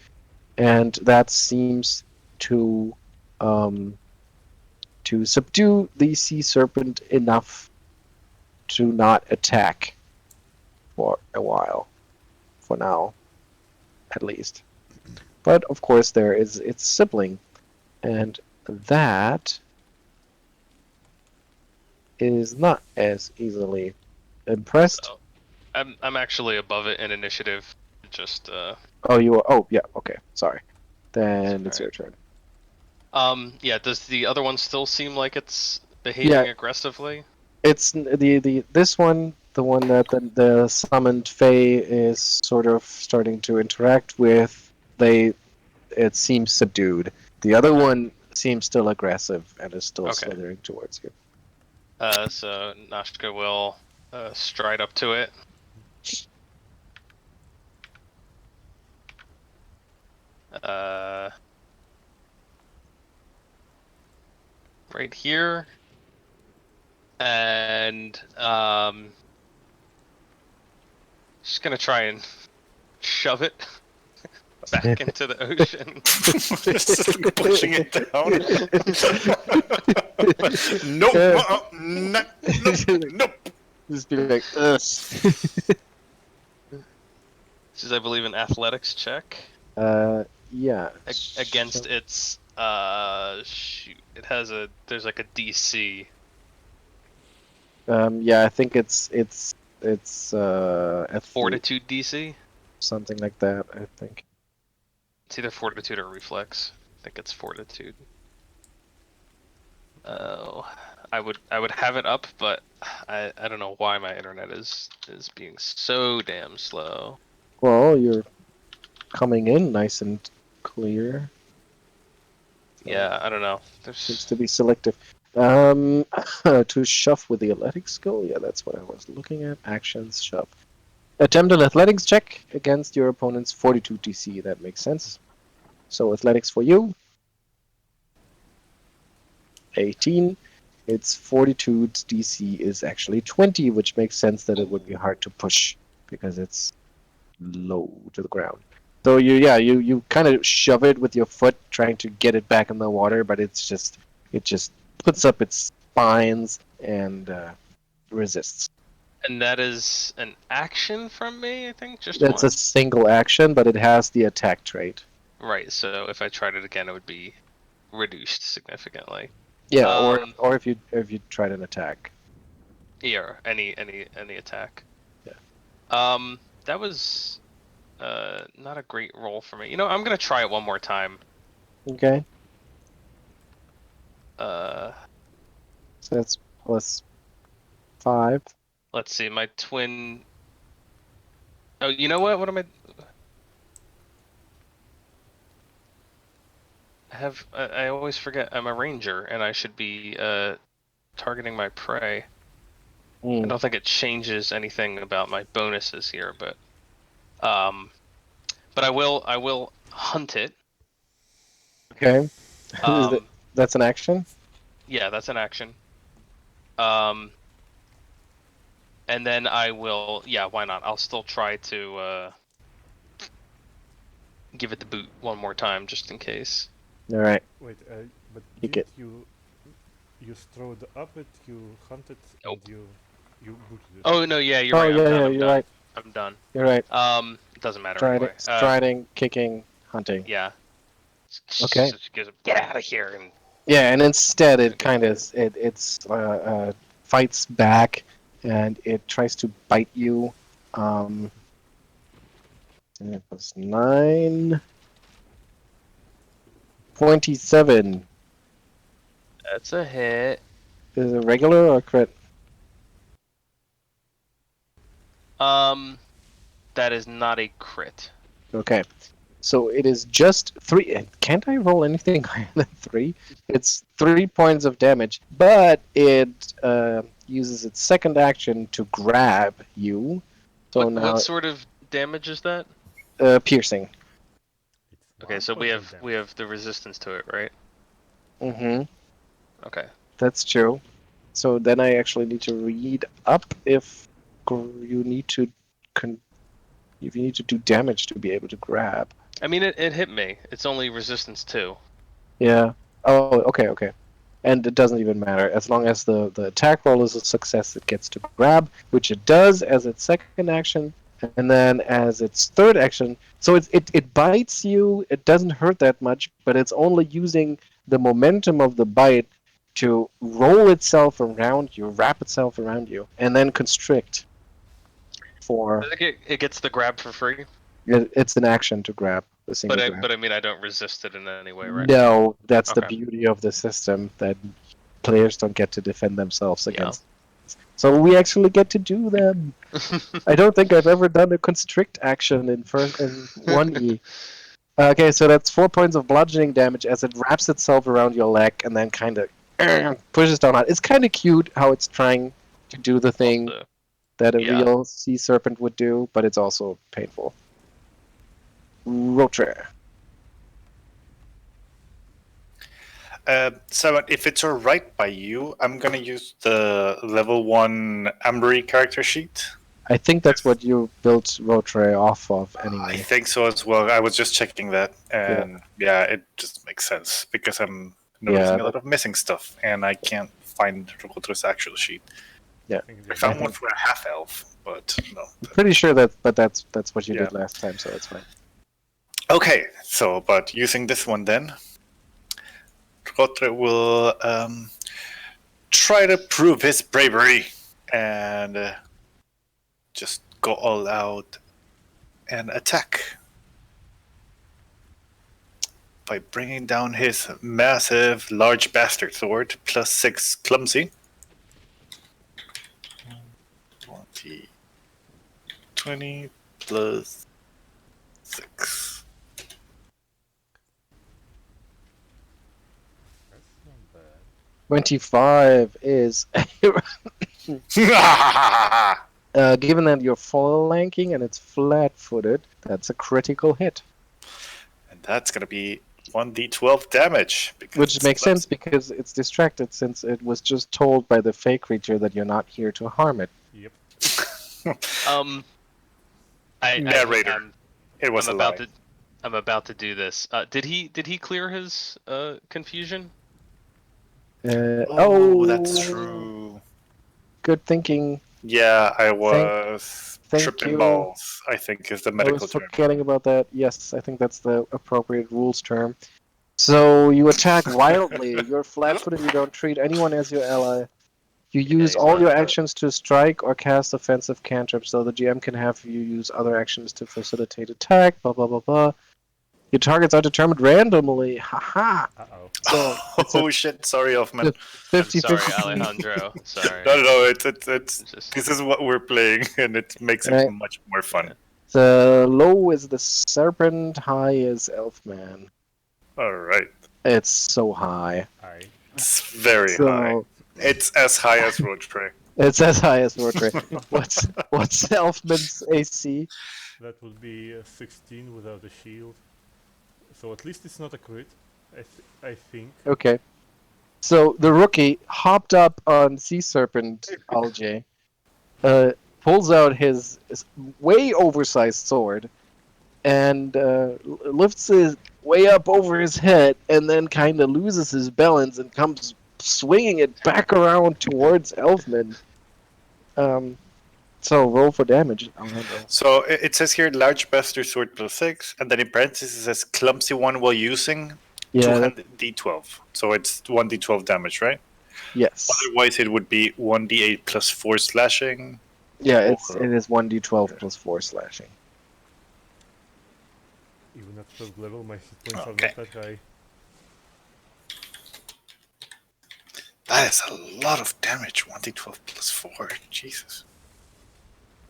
and that seems to subdue the sea serpent enough to not attack for a while, for now, at least. But of course, there is its sibling, and that is not as easily impressed. So, I'm actually above it in initiative. Just Oh, you are. Oh, yeah. Okay. Sorry. Then it's Sorry. your turn. Yeah. Does the other one still seem like it's behaving aggressively? It's the this one, the one that the summoned Fae is sort of starting to interact with. It seems subdued. The other one seems still aggressive and is still Okay. slithering towards you. So Nashka will stride up to it. Right here. And just gonna try and shove it back into the ocean. Just like pushing it down. Nope. Nope. Just be like, ugh. This is, I believe, an athletics check Yeah. against its shoot. It has there's like a DC. Yeah, I think it's Fortitude DC. something like that. I think. It's either fortitude or reflex. I think it's fortitude. Oh, I would have it up, but I don't know why my internet is being so damn slow. Well, you're coming in nice and clear. Yeah, I don't know. Seems to be selective. To shove with the athletics skill. Yeah, that's what I was looking at. Actions, shove. Attempt an athletics check against your opponent's fortitude DC. That makes sense. So athletics for you. 18. Its fortitude DC is actually 20, which makes sense that it would be hard to push because it's low to the ground. So you kind of shove it with your foot, trying to get it back in the water, but it just puts up its spines and resists. And that is an action from me, I think, just That's one. a single action, but it has the attack trait. Right. So if I tried it again, it would be reduced significantly. Yeah, or if you tried an attack. Yeah, any attack. Yeah. That was not a great roll for me. You know, I'm gonna try it one more time. Okay. So that's +5. Let's see, my twin. Oh, you know what? What am I? I always forget I'm a ranger and I should be targeting my prey. I don't think it changes anything about my bonuses here, but I will hunt it. Okay. That's an action? Yeah, that's an action. And then I will, yeah, why not? I'll still try to give it the boot one more time, just in case. All right. Wait, but Kick you strode up it, you hunted, Nope. and you booted it. Oh no, yeah, you're right. I'm done. Right. I'm done. You're right. It doesn't matter anyway. Striding, kicking, hunting. Yeah. Okay. Get out of here and. Yeah, and instead it kind of fights back, and it tries to bite you. And it was 9. 27. That's a hit. Is it regular or crit? That is not a crit. Okay. So it is just 3. Can't I roll anything higher than 3? It's 3 points of damage, but it uses its second action to grab you. So what sort of damage is that? Piercing. Okay, so we have the resistance to it, right? Mm-hmm. Okay. That's true. So then I actually need to read up if you need to do damage to be able to grab. I mean, it hit me. It's only resistance 2. Yeah. Oh, okay. And it doesn't even matter. As long as the attack roll is a success, it gets to grab, which it does as its second action, and then as its third action. So it bites you. It doesn't hurt that much, but it's only using the momentum of the bite to roll itself around you, wrap itself around you, and then constrict. For I think it gets the grab for free, it's an action to grab a single grab. but I mean I don't resist it in any way, right? No, that's the Okay. beauty of the system, that players don't get to defend themselves Yeah. against. So we actually get to do them. I don't think I've ever done a constrict action in 1E. Okay, so that's 4 points of bludgeoning damage as it wraps itself around your leg and then kind of pushes down hard. It's kind of cute how it's trying to do the thing Also, that a yeah. real sea serpent would do, but it's also painful. Rotre. So if it's alright by you, I'm gonna use the level 1 Ambry character sheet. I think that's what you built Rotre off of I anyway. think so as well. I was just checking that, and yeah, it just makes sense because I'm noticing a lot of missing stuff, and I can't find Rotre's actual sheet. Yeah, I found one for a half elf, but no. I'm pretty sure that's what you did last time, so it's fine. Okay, so but using this one then, Rotre will try to prove his bravery and just go all out and attack by bringing down his massive large bastard sword plus 6 clumsy. 20 plus 6. That's not bad. 25 is given that you're flanking and it's flat-footed, that's a critical hit. And that's gonna be 1d12 damage. Which makes sense because it's distracted since it was just told by the fey creature that you're not here to harm it. Yep. Narrator. It was I'm about to do this. Did he clear his confusion? That's true. Good thinking. Yeah, I was thank tripping you. balls, I think is the I medical was term. forgetting about that. Yes, I think that's the appropriate rules term. So you attack wildly. You're flat-footed. You don't treat anyone as your ally. You use all your actions to strike or cast offensive cantrips, so the GM can have you use other actions to facilitate attack, blah, blah, blah, blah. Your targets are determined randomly. Haha! Uh-oh. So, Oh shit, sorry, Elfman. 50, Sorry, 50. Alejandro. Sorry. No, it's Just- this is what we're playing, and it makes it Right. much more fun. The low is the serpent, high is Elfman. Alright. It's so high. Aye. It's very high. It's as high as Rotre. It's as high as Rotre. What's Elfman's AC? That would be 16 without a shield. So at least it's not a crit, I think. Okay. So the rookie hopped up on Sea Serpent Algae, pulls out his way oversized sword, and lifts it way up over his head, and then kind of loses his balance and comes swinging it back around towards Elfman. So roll for damage. So it says here large bastard sword plus 6, and then in parentheses it says clumsy one while using 2d12. So it's 1d12 damage, right? Yes. Otherwise it would be 1d8 plus 4 slashing. Yeah, it is 1d12 plus 4 slashing. Even at 12th level, my hit points are Okay. not that high. That is a lot of damage. 1d12 plus 4. Jesus.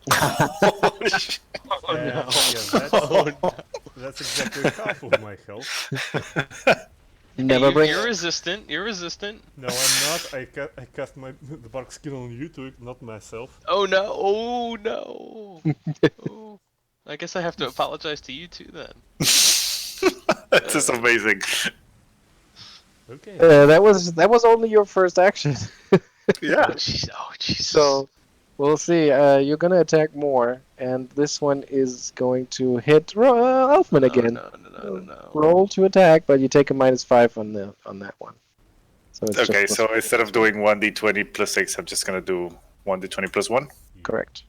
That's exactly half of my health. Never bring. You're resistant. You're resistant. No, I'm not. I cast the bark skill on you to not myself. Oh no! Oh no! Oh. I guess I have to apologize to you too then. That is amazing. Okay. That was only your first action. Yeah. Oh Jesus. So we'll see. You're gonna attack more, and this one is going to hit Elfman again. No. Roll to attack, but you take a -5 on that one. So it's Okay, just so instead of doing 1d20 plus 6, I'm just gonna do 1d20 plus 1. correct.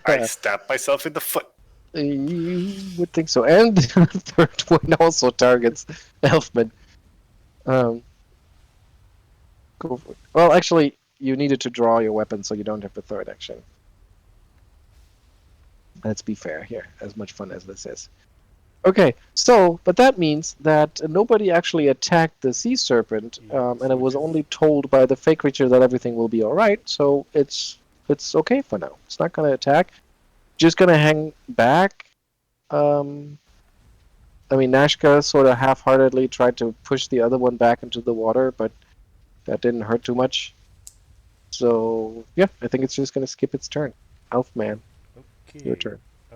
I stabbed myself in the foot. You would think so. And the third one also targets Elfman. Um, go for it. Well, actually, you needed to draw your weapon, so you don't have the third action. Let's be fair here, as much fun as this is. Okay, so, but that means that nobody actually attacked the sea serpent, Yeah, and so it it was is. only told by the fake creature that everything will be alright, so it's okay for now. It's not gonna attack. Just gonna hang back. I mean, Nashka sort of half-heartedly tried to push the other one back into the water, but that didn't hurt too much. So, yeah, I think it's just gonna skip its turn. Elfman, your Okay. turn. Uh,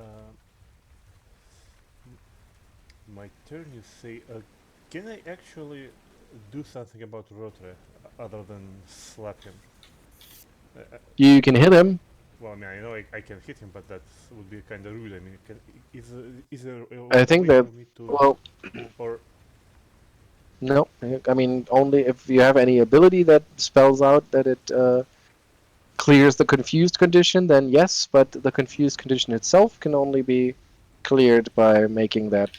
my turn, you say. Can I actually do something about Rotre other than slap him? You can hit him. Well, I mean, I know I can hit him, but that would be kind of rude. I mean, is there I a think way for that, me to, well, or no. I mean, only if you have any ability that spells out that it clears the confused condition, then yes, but the confused condition itself can only be cleared by making that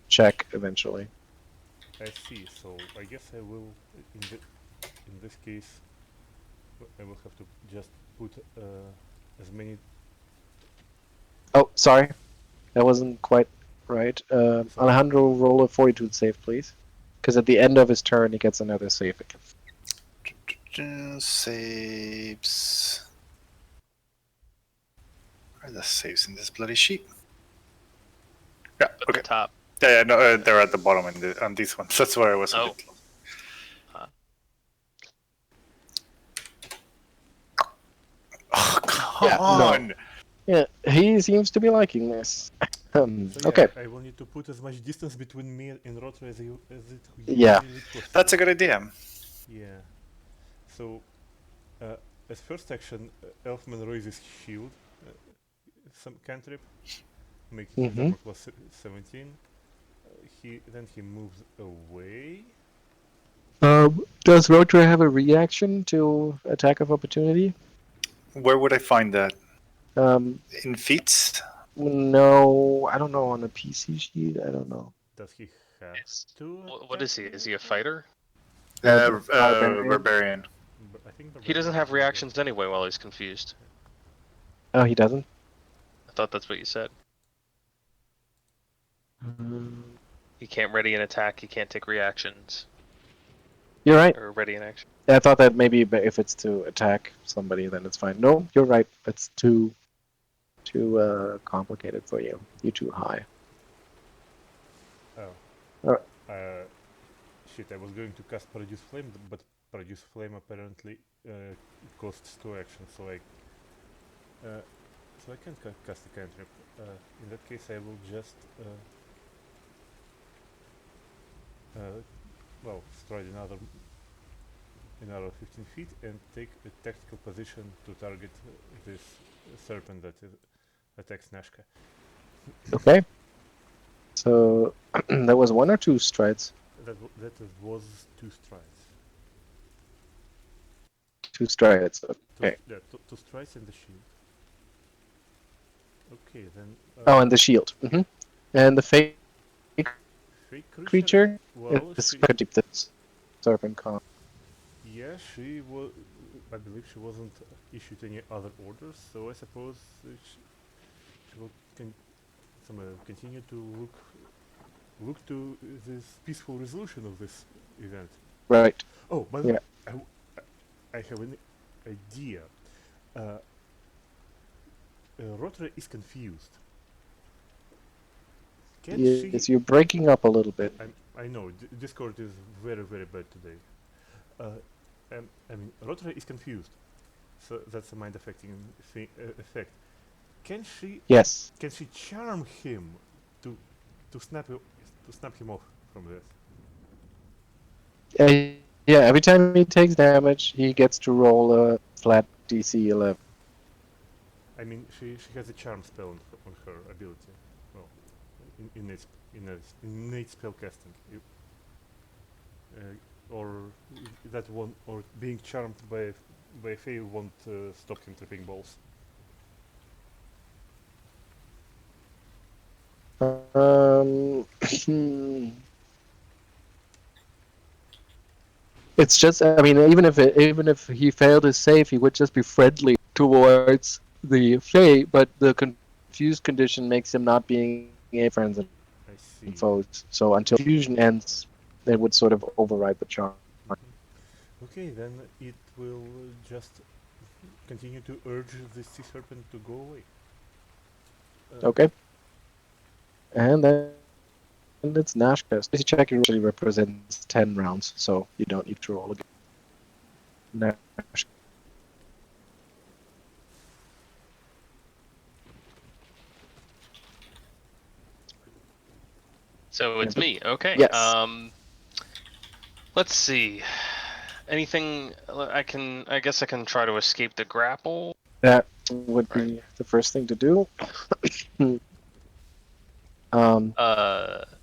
check eventually. I see? So I guess I will, in this case, I will have to just put as many. Oh, sorry. That wasn't quite right. So Alejandro, roll a fortitude save, please. Because at the end of his turn, he gets another save. Saves. Where are the saves in this bloody sheet? Yeah, At okay. the top. Yeah, no, they're at the bottom on these ones. That's where I was a Oh. bit lost. Oh, come Yeah, no. on! Yeah, he seems to be liking this. so yeah, Okay. I will need to put as much distance between me and Rotre as it Yeah. usually possible. That's a good idea. Yeah. So, as first action, Elfman raises shield, some cantrip, making his armor class 17. He moves away. Does Rotre have a reaction to attack of opportunity? Where would I find that? Um, In feats? no, I don't know. On a PC sheet, I don't know. Does he have to What is he? attack Is me? he a fighter? Barbarian. I think He doesn't have reactions anyway while he's confused. Oh, he doesn't? I thought that's what you said. Mm, He can't ready an attack. He can't take reactions You're right. or ready an action. I thought that maybe if it's to attack somebody, then it's fine. No, you're right. It's too complicated for you. You're too high. Oh. Alright. Shit, I was going to cast Produce Flame, but Produce Flame apparently costs 2 actions, so I can't cast a cantrip. In that case, I will just stride another 15 feet and take a tactical position to target this serpent that attacks Nashka. Okay. So that was 1 or 2 strides? That was 2 strides. 2 strides. Okay. Two strides and the shield. Okay, then. Oh, and the shield. And the fake fake creature Well, is going to keep this serpent calm. yeah, she was. I believe she wasn't issued any other orders, so I suppose she will continue to look to this peaceful resolution of this event. Right. Oh, by the way, I have an idea. Rotre is confused. Yes, you're breaking up a little bit. I know, Discord is very, very bad today. I mean, Rotre is confused, so that's a mind-affecting effect. Can she? Yes. Can she charm him to snap him off from this? Yeah, every time he takes damage, he gets to roll a flat DC 11. I mean, she has a charm spell on her ability. Well, innate spell casting. Or that one, or being charmed by Fae won't stop him tripping balls. It's just, I mean, even if he failed his save, he would just be friendly towards the Fae, but the confused condition makes him not being a friends and I foes. see. So until fusion ends, it would sort of override the charm. Okay, then it will just continue to urge the sea serpent to go away. Okay. And then it's Nashka. Strategy check usually represents 10 rounds, so you don't need to roll again. Nashka. So it's me. Okay. Yes. Let's see. Anything I guess I can try to escape the grapple. That would Right. be the first thing to do. um,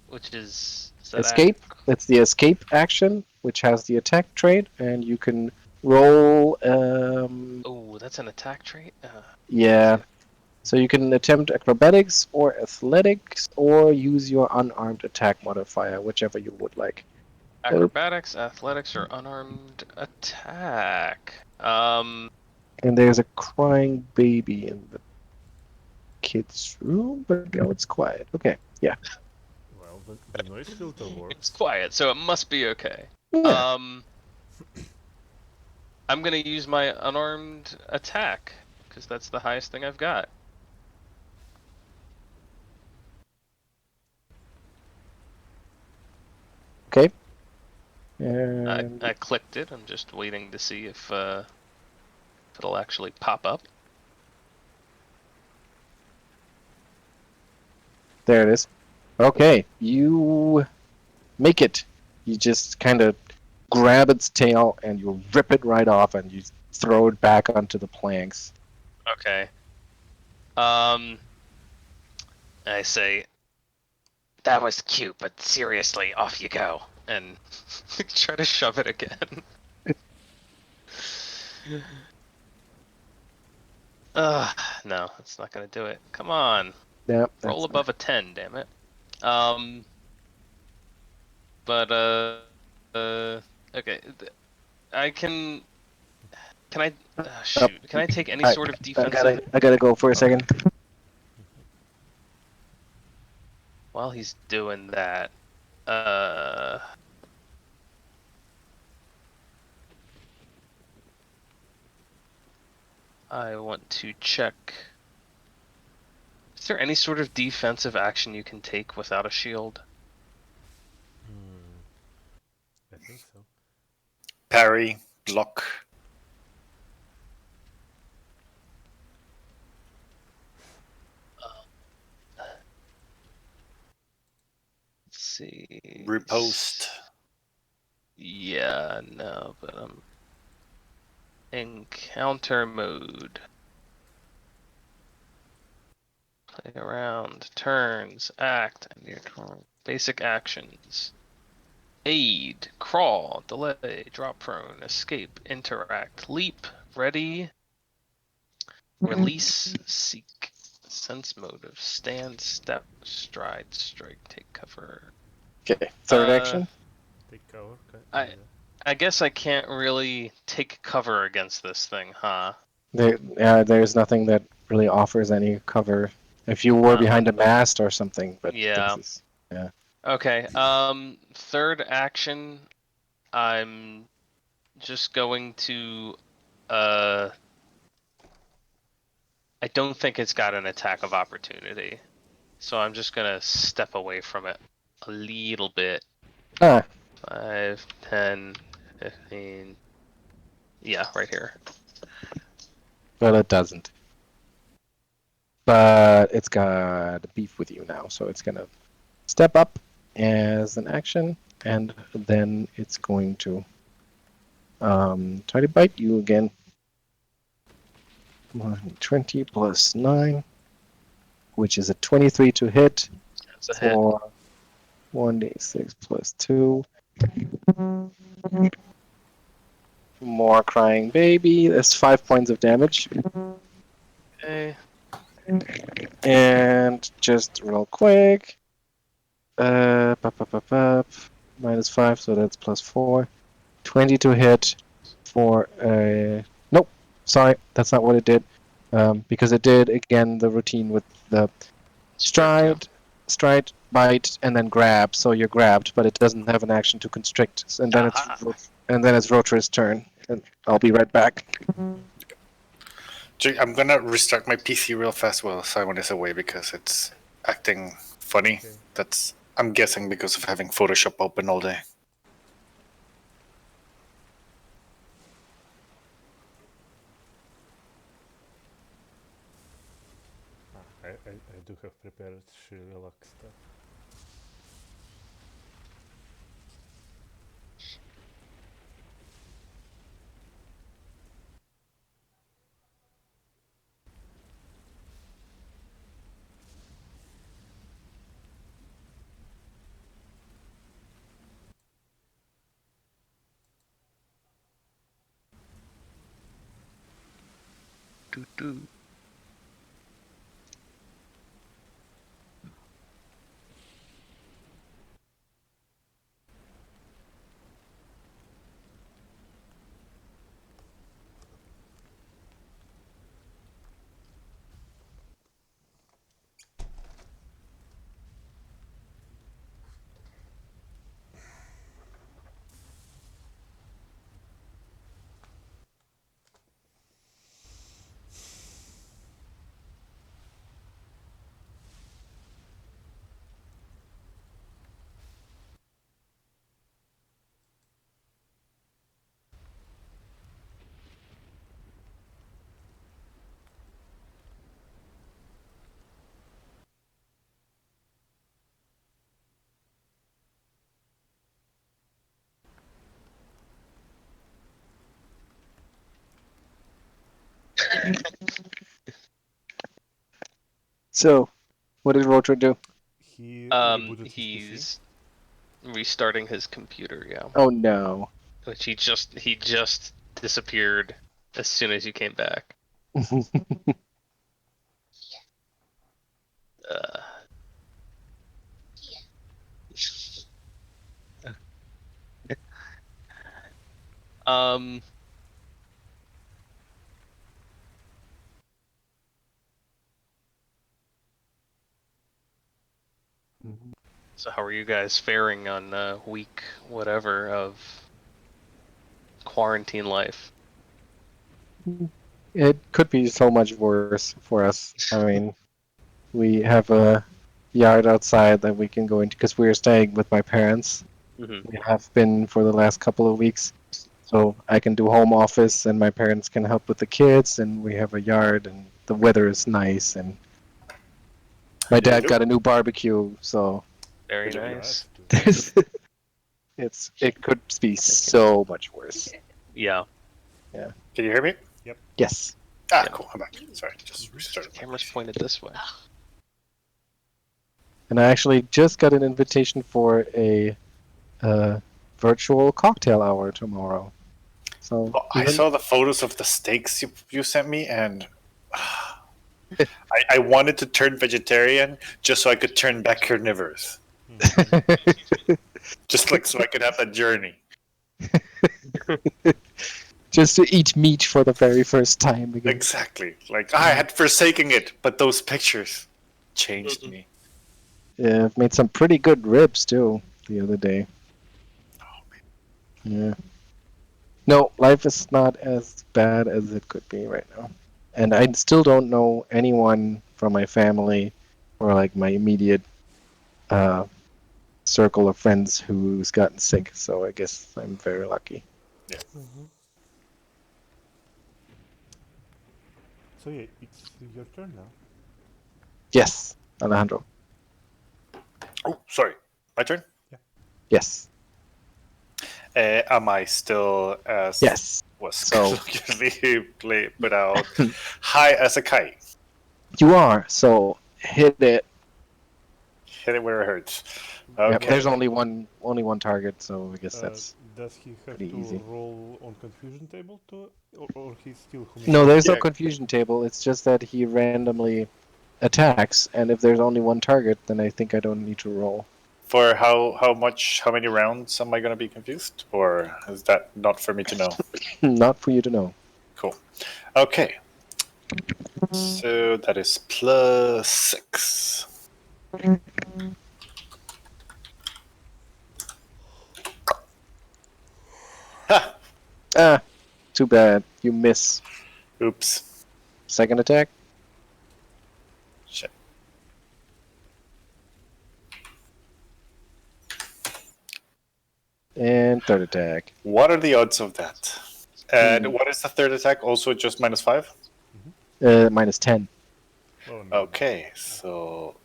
Which is that escape. It's the escape action, which has the attack trait, and you can roll. Oh, that's an attack trait. Yeah. So you can attempt acrobatics or athletics, or use your unarmed attack modifier, whichever you would like. Acrobatics, athletics, or unarmed attack. And there's a crying baby in the kids' room, but now it's quiet. Okay. Yeah. Well, the noise filter It's works. quiet, so it must be okay. Yeah. I'm gonna use my unarmed attack because that's the highest thing I've got. Okay. And I clicked it. I'm just waiting to see if it'll actually pop up. there it is. Okay. You make it. You just kind of grab its tail and you rip it right off and you throw it back onto the planks. Okay. I say, That was cute, but seriously, off you go. and try to shove it again. No, that's not gonna do it. Come on, Yeah. roll above a 10, damn it. But okay, I can. Can I? Shoot. Can I take any sort of defensive? I gotta go for a second. While he's doing that, I want to check. Is there any sort of defensive action you can take without a shield? I think so. Parry, block. Let's see. Riposte. Yeah, no, but encounter mode. Play around, turns, act, and your turn. Basic actions. Aid, crawl, delay, drop prone, escape, interact, leap, ready, release, seek, sense motive, stand, step, stride, strike, take cover. Okay. Third action. Take cover. I guess I can't really take cover against this thing, huh? There's nothing that really offers any cover. If you were Uh-huh. behind a mast or something, but Yeah. this is, yeah. Okay. Third action, I'm just going to I don't think it's got an attack of opportunity. So I'm just gonna step away from it a little bit. Ah, 5, 10, 15. Yeah, right here. well, it doesn't. But it's got beef with you now, so it's gonna step up as an action, and then it's going to try to bite you again. 20 plus 9, which is a 23 to hit. That's a hit. For 1d6 plus 2. More crying baby. That's 5 points of damage. Okay. And just real quick. Minus 5, so that's plus 4. 20 to hit for a... Nope, sorry, that's not what it did. Because it did, again, the routine with the stride, bite, and then grab. So you're grabbed, but it doesn't have an action to constrict. And then it's Rotre's turn. And I'll be right back. I'm gonna restart my PC real fast while Simon is away because it's acting funny. Okay. That's, I'm guessing, because of having Photoshop open all day. I do have prepared Sherlock stuff. So, what did Rotre do? He rebooted his PC. He's restarting his computer, yeah. Oh no. Which he just disappeared as soon as you came back. Um. So how are you guys faring on week whatever of quarantine life? It could be so much worse for us. I mean, we have a yard outside that we can go into because we're staying with my parents. Mm-hmm. We have been for the last couple of weeks. So I can do home office and my parents can help with the kids and we have a yard and the weather is nice and my dad got a new barbecue, so Very We do nice. it could be so much worse. Yeah. Can you hear me? Yes. Ah, Yeah. cool. I'm back. Sorry, just restarted. Camera's pointed this way. And I actually just got an invitation for a virtual cocktail hour tomorrow. So Well, I saw the photos of the steaks you sent me, and I wanted to turn vegetarian just so I could turn back carnivorous. Just like so I could have that journey. just to eat meat for the very first time again. Exactly. Like I had forsaken it, but those pictures changed me. Yeah, I've made some pretty good ribs too the other day. Yeah. No, life is not as bad as it could be right now. And I still don't know anyone from my family or like my immediate circle of friends who's gotten sick, so I guess I'm very lucky. So yeah, it's your turn now. Yes, Alejandro. Oh, sorry. My turn? Yes. Am I still as Yes. was So- colloquially put out high as a kite? You are, so hit it. Hit it where it hurts. Yep, Okay. there's only one target, so I guess that's Does he have pretty to easy. roll on confusion table to, or he's still No, there's no Yeah. confusion table. It's just that he randomly attacks, and if there's only one target, then I think I don't need to roll. For how much? How many rounds am I going to be confused, or is that not for me to know? Not for you to know. Cool. Okay. So that is +6. Ha! Ah, too bad. You miss. Oops. Second attack. Shit. And third attack. What are the odds of that? And what is the third attack? Also just -5? Minus 10. Oh, no. Okay, so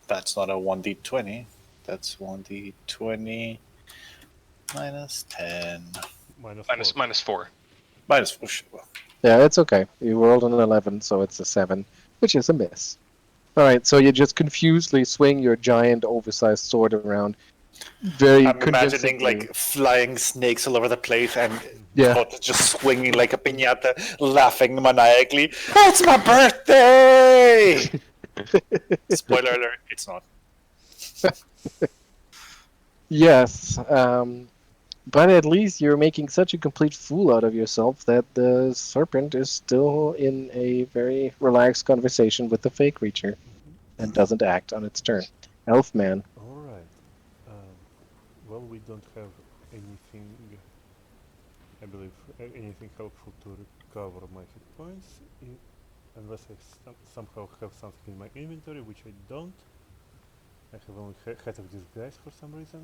that's not a 1d20. That's 1d20 -10. -4. Oh, shit, well. Yeah, it's okay. You rolled an 11, so it's a 7, which is a miss. Alright, so you just confusedly swing your giant, oversized sword around. Very I'm imagining convincingly. like flying snakes all over the place and Yeah. Todd just swinging like a piñata, laughing maniacally. It's my birthday! Spoiler alert, it's not. Yes, but at least you're making such a complete fool out of yourself that the serpent is still in a very relaxed conversation with the fake creature and doesn't act on its turn. Elfman. Alright. Well, we don't have anything, I believe, anything helpful to recover my hit points, unless I somehow have something in my inventory, which I don't. I have only Hat of Disguise for some reason.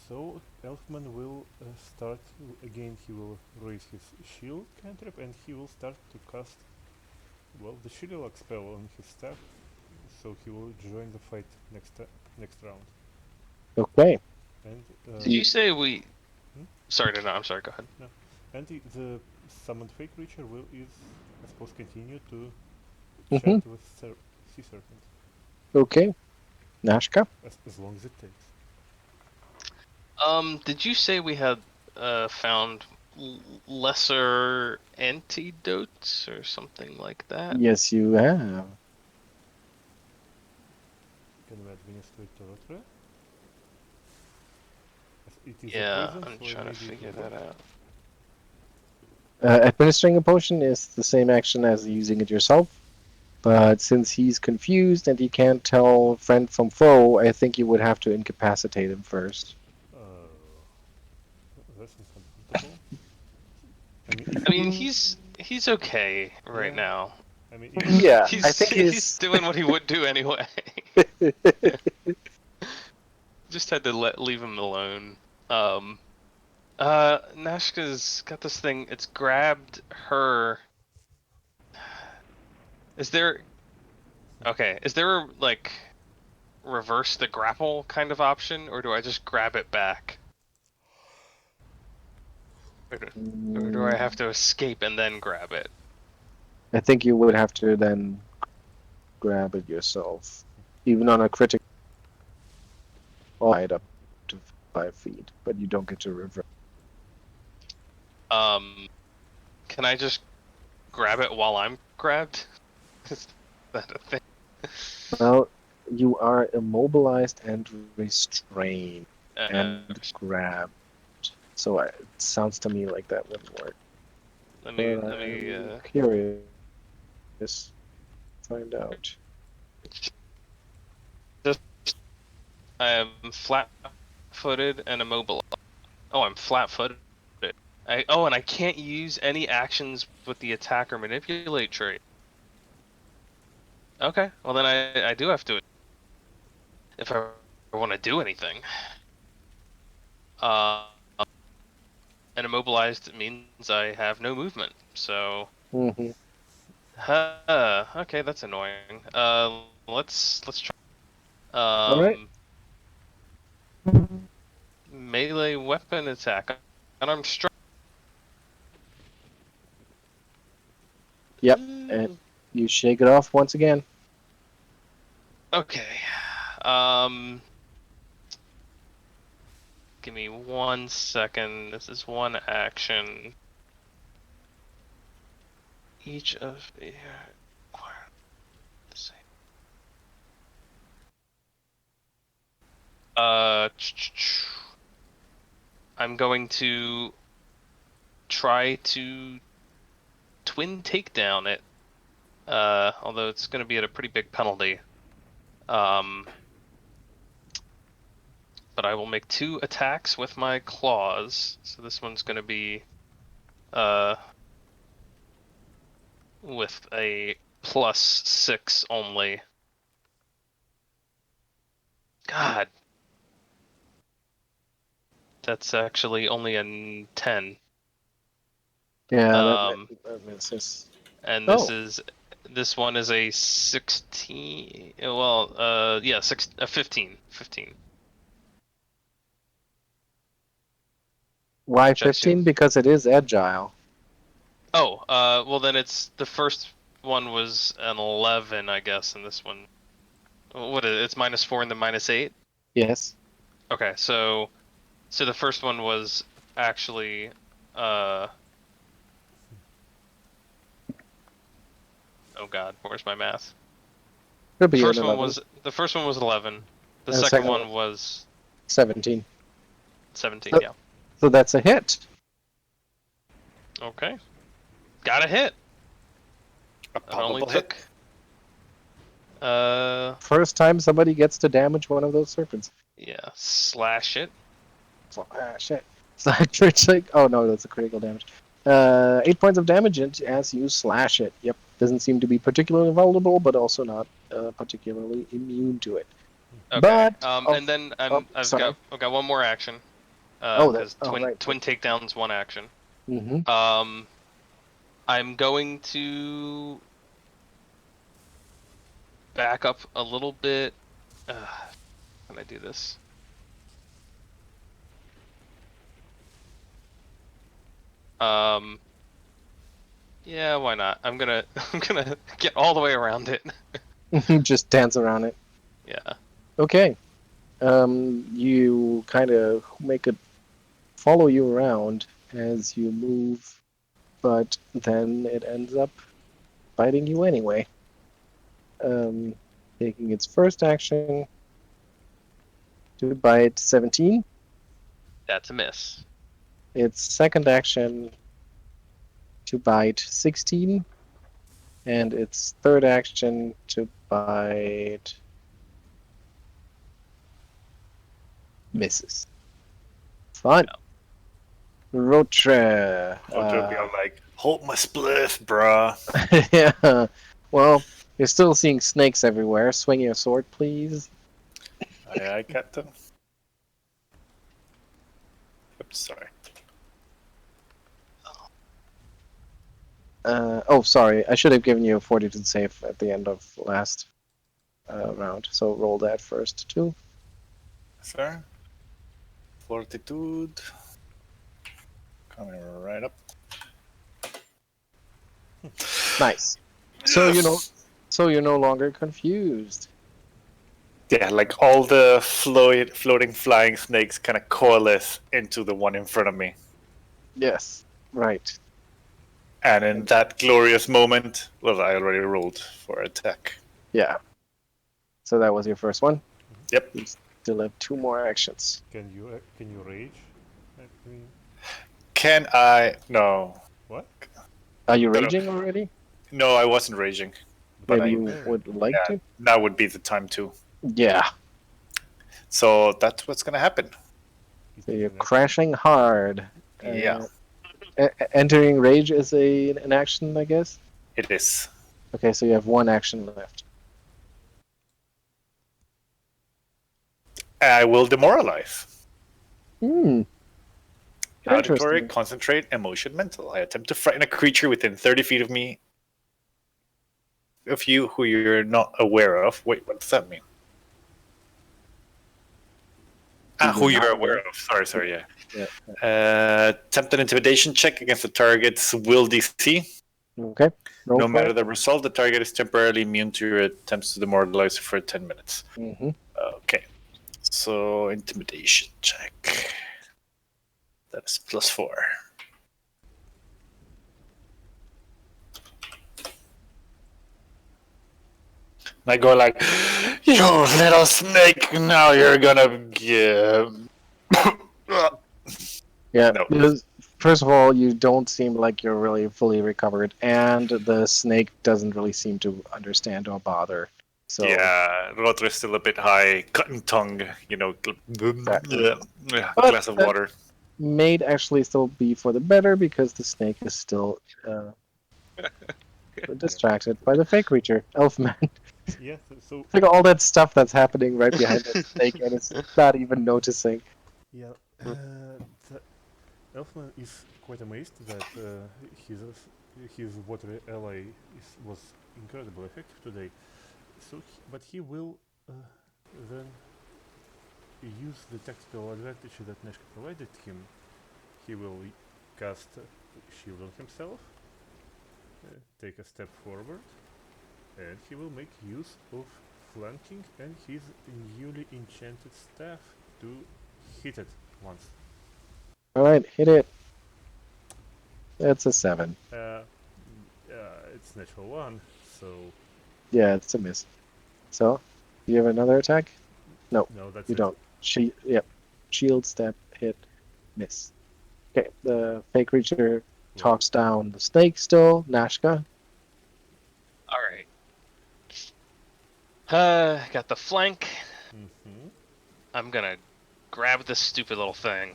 So Elfman will start again. He will raise his shield cantrip and he will start to cast, well, the shield lock spell on his staff. So he will join the fight next round. Okay. And Did you say we? Hmm? Sorry, no, I'm sorry. Go ahead. No. And the summoned fake creature will, I suppose, continue to chat with sea serpent Okay. Nashka. as long as it takes. Did you say we had found lesser antidotes or something like that? Yes, you have. Can we administer it to Rotre? It is a Yeah, poison, I'm so trying to maybe it figure will that work. out. Administering a potion is the same action as using it yourself, but since he's confused and he can't tell friend from foe, I think you would have to incapacitate him first. That's uncomfortable. I mean, he's okay right Yeah. now. I mean, Yeah, I He's think he's doing what he would do anyway. Just had to leave him alone. Nashka's got this thing. It's grabbed her. Is there? Okay. Is there a, like, reverse the grapple kind of option, or do I just grab it back? Or do I have to escape and then grab it? I think you would have to then grab it yourself, even on a critical height up to 5 feet, but you don't get to reverse. Can I just grab it while I'm grabbed? Is that a thing? Well, you are immobilized and restrained and grabbed. So it sounds to me like that wouldn't work. Let But me I'm curious. Find out. just I am flat-footed and immobilized. Oh, I'm flat-footed. And I can't use any actions with the attack or manipulate trait. Okay, well then I do have to if I want to do anything. And immobilized means I have no movement. So, Mm-hmm. okay, that's annoying. Let's try. All right. Melee weapon attack. Unarmed strike. Yep. And you shake it off once again. Okay. Give me 1 second. This is one action. Each of the same. I'm going to try to twin takedown it. Although it's going to be at a pretty big penalty. But I will make 2 attacks with my claws. So this one's going to be with a +6 only. God. That's actually only a 10. Yeah, that misses. And Oh. this one is a 16. Well, yeah, 15. 15. Why Which I assume- 15? Because it is agile. Oh, well then it's the first one was an 11, I guess, and this one, what is it? It's -4 and then -8. Yes. Okay, so the first one was actually oh god, where's my math? Could The be first an one 11. was 11. The And the second second one one- was 17. 17. So- Yeah. So that's a hit. Okay. Got a hit. A It only palpable hit. took First time somebody gets to damage one of those serpents. yeah, slash it. Shit. It's like, oh no, that's a critical damage. 8 points of damage as you slash it. Yep. Doesn't seem to be particularly vulnerable, but also not particularly immune to it. Okay. But and then I've got one more action. Because twin takedown's one action. Mm-hmm. I'm going to back up a little bit. How can I do this? Yeah, why not? I'm gonna get all the way around it. Just dance around it. Yeah. Okay. You kind of make it follow you around as you move, but then it ends up biting you anyway. Taking its first action to bite 17. That's a miss. Its second action to bite 16. And its third action to bite misses. Fun. Rotre. Rotre be all like, hold my spliff, bruh. Yeah. Well, you're still seeing snakes everywhere. Swing your sword, please. Aye, aye, Captain. Oops, sorry. Oh, sorry. I should have given you a fortitude save at the end of last round. So roll that first, too. Sir. Fortitude. Coming right up. Nice. So you're no longer confused. Yeah, like all the floating flying snakes kind of coalesce into the one in front of me. Yes. Right. And in that glorious moment, well, I already rolled for attack. Yeah. So that was your first one. Yep. You still have 2 more actions. Can you rage? I mean, Can I? No. what? Are you No, no. raging already? No, I wasn't raging. But Maybe I, you would like yeah, to? now would be the time to. Yeah. So that's what's gonna happen. So you're crashing hard. Yeah, Entering rage is an action, I guess? it is. Okay, so you have 1 action left. I will demoralize. Hmm. Auditory, Interesting. concentrate, emotion, mental. I attempt to frighten a creature within 30 feet of me. Of you who you're not aware of. Wait, what does that mean? Who you're aware of. Sorry, yeah. Attempt an intimidation check against the target's will DC. Okay. Roll No for matter it. the result, the target is temporarily immune to your attempts to demoralize for 10 minutes. Mm-hmm. Okay. So, intimidation check. That is +4. And I go like, You little snake! Now you're gonna give. Yeah, No. because first of all, you don't seem like you're really fully recovered, and the snake doesn't really seem to understand or bother. So Yeah, Rotre is still a bit high, cutting tongue, Exactly. yeah, But glass of that water. may actually still be for the better because the snake is still distracted by the fake creature, Elfman. Yeah, Like all that stuff that's happening right behind the snake, and it's not even noticing. yeah, the Elfman is quite amazed that his water ally was incredibly effective today. But he will then use the tactical advantage that Nashka provided him. He will cast shield on himself, take a step forward, and he will make use of flanking and his newly enchanted staff to hit it once. All right, hit it. It's a 7. It's natural one, so Yeah, it's a miss. So, do you have another attack? No, no, that's you it. don't. Yep. Shield, step, hit, miss. Okay, the fake creature Well, talks down the snake still. Nashka. All right. Got the flank. mm-hmm. I'm gonna grab this stupid little thing.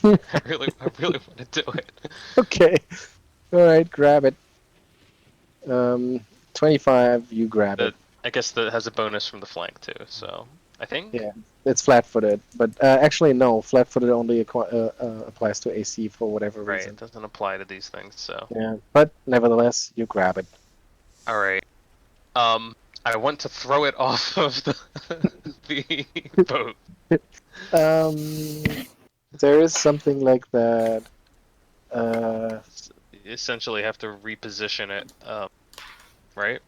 I really want to do it. Okay. All right, grab it. 25, you grab it. I guess that has a bonus from the flank too. So I think. Yeah, it's flat-footed, but actually no, flat-footed only applies to AC for whatever Right, it reason. doesn't apply to these things. So. Yeah, but nevertheless, you grab it. All right. I want to throw it off of the boat. There is something like that. Essentially, have to reposition it. Right.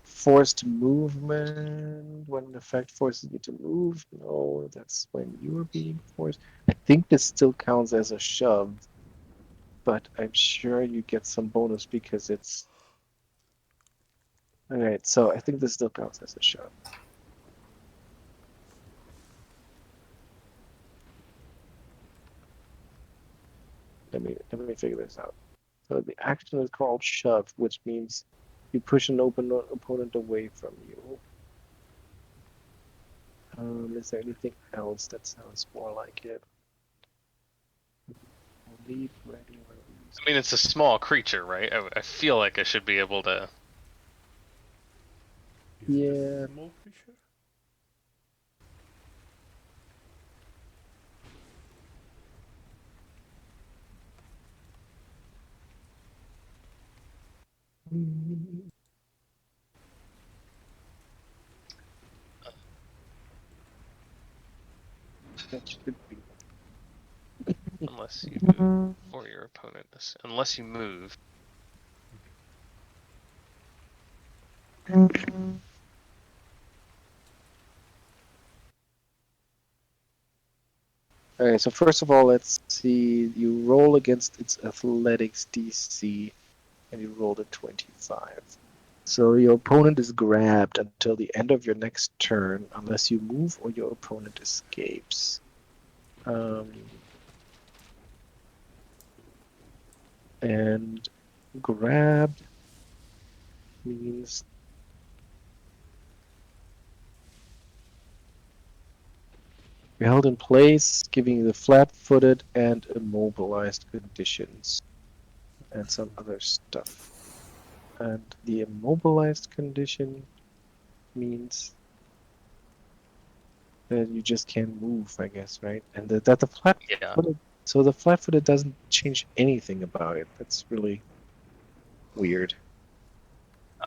Forced movement. When an effect forces you to move. No, that's when you are being forced. I think this still counts as a shove, but I'm sure you get some bonus because it's. Alright, so I think this still counts as a shove. Let me figure this out. So the action is called shove, which means you push an open opponent away from you. Is there anything else that sounds more like it? Lead, ready, release. I mean, it's a small creature, right? I feel like I should be able to. Is it Yeah. a small creature? That should be. Unless you move, or your opponent. Unless you move. Alright, so first of all, let's see. You roll against its athletics DC, and you rolled a 25. So your opponent is grabbed until the end of your next turn, unless you move or your opponent escapes. And grabbed means you're held in place, giving you the flat-footed and immobilized conditions, and some other stuff. And the immobilized condition means that you just can't move, I guess, right? And that the Yeah. flat-footed, so the flat-footed doesn't change anything about it. That's really weird.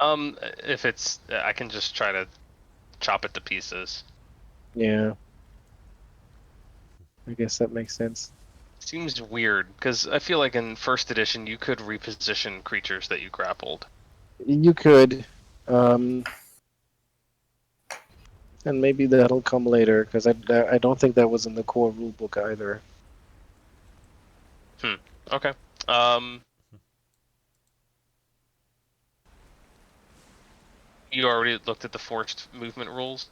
If it's, I can just try to chop it to pieces. Yeah, I guess that makes sense. Seems weird because I feel like in first edition you could reposition creatures that you grappled. You could, and maybe that'll come later because I don't think that was in the core rulebook either. Okay. Um. You already looked at the forced movement rules?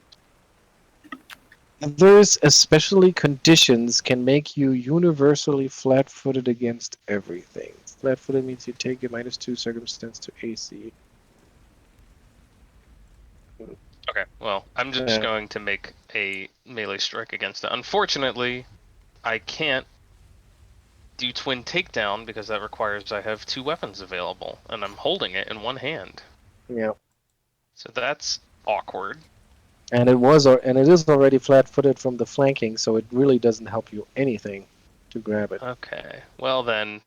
Others, especially conditions, can make you universally flat-footed against everything. Flat-footed means you take a -2 circumstance to AC. Okay, well, I'm just going to make a melee strike against it. Unfortunately, I can't do twin takedown because that requires I have 2 weapons available, and I'm holding it in one hand. Yeah. So that's awkward. And it is already flat-footed from the flanking, so it really doesn't help you anything to grab it. Okay, well then,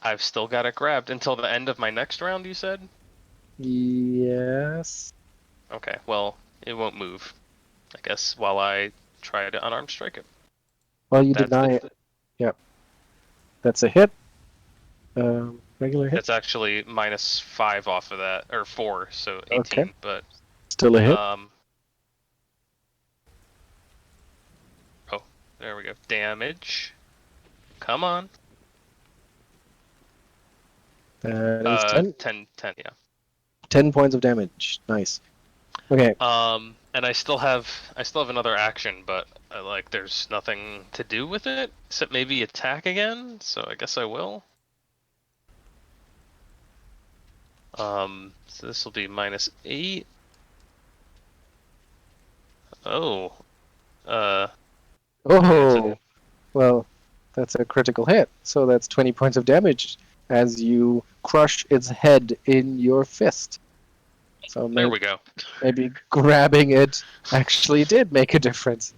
I've still got it grabbed until the end of my next round, you said? Yes. Okay, well, it won't move, I guess, while I try to unarmed strike it. Well, you That's deny it. Yep. That's a hit. Regular hit. It's actually -5 off of that, or 4, so 18, Okay. but... Still a hit. Oh, there we go. Damage. Come on. That is 10. 10, yeah. 10 points of damage. Nice. Okay. And I still have another action, but like there's nothing to do with it except maybe attack again. So I guess I will. So this will be -8. Oh. Oh. Well, that's a critical hit. So that's 20 points of damage as you crush its head in your fist. So There we go. Maybe grabbing it actually did make a difference.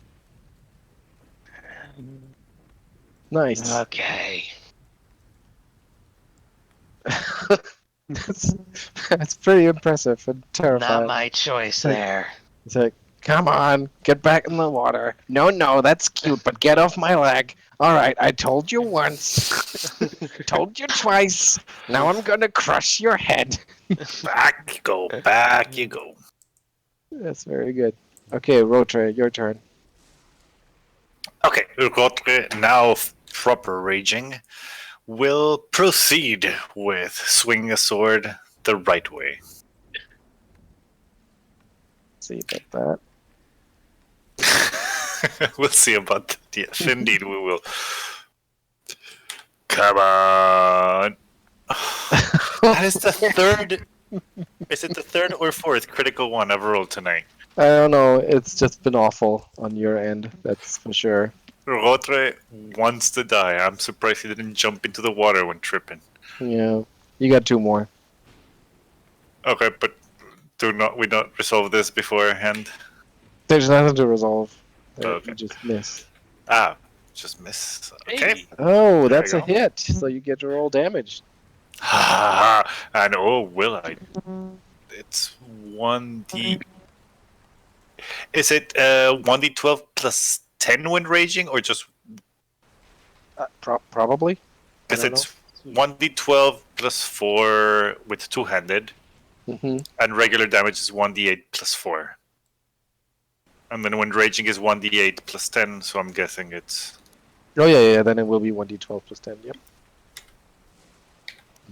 Nice. Okay. that's pretty impressive and terrifying. Not my choice there. It's like, come on, get back in the water. No, that's cute, but get off my leg. All right, I told you once. Told you twice. Now I'm gonna crush your head. Back you go, back you go. That's very good. Okay, Rotre, your turn. Okay, Rotre, now proper raging, will proceed with swinging a sword the right way. See about that. We'll see about that. Yes, indeed we will. Come on. That is the third. Is it the third or fourth critical one I've rolled tonight? I don't know. It's just been awful on your end. That's for sure. Rotre wants to die. I'm surprised he didn't jump into the water when tripping. Yeah, you got 2 more. Okay, but we not resolve this beforehand? There's nothing to resolve. Okay. You just miss. Just miss. Okay. Hey. Oh, There that's you a go. hit. So you get to roll damage. And oh, will I? It's 1d. Is it 1d12 plus 10 when raging, or just? Probably. Because it's 1d12 plus 4 with two-handed, and regular damage is 1d8 plus 4. And then when raging is 1d8 plus 10, so I'm guessing it's... Oh, yeah, then it will be 1d12 plus 10, yep.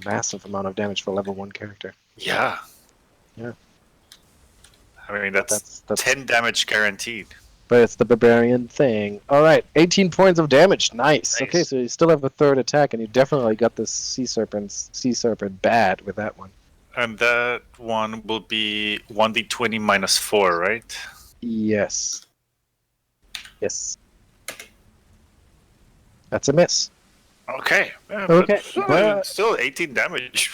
Massive amount of damage for level 1 character. Yeah. Yeah. I mean, that's 10 damage guaranteed. But it's the barbarian thing. Alright, 18 points of damage. Nice. Okay, so you still have a third attack, and you definitely got the sea serpent bad with that one. And that one will be 1d20 minus 4, right? Yes. Yes. That's a miss. Okay. Yeah, Okay, but still 18 damage.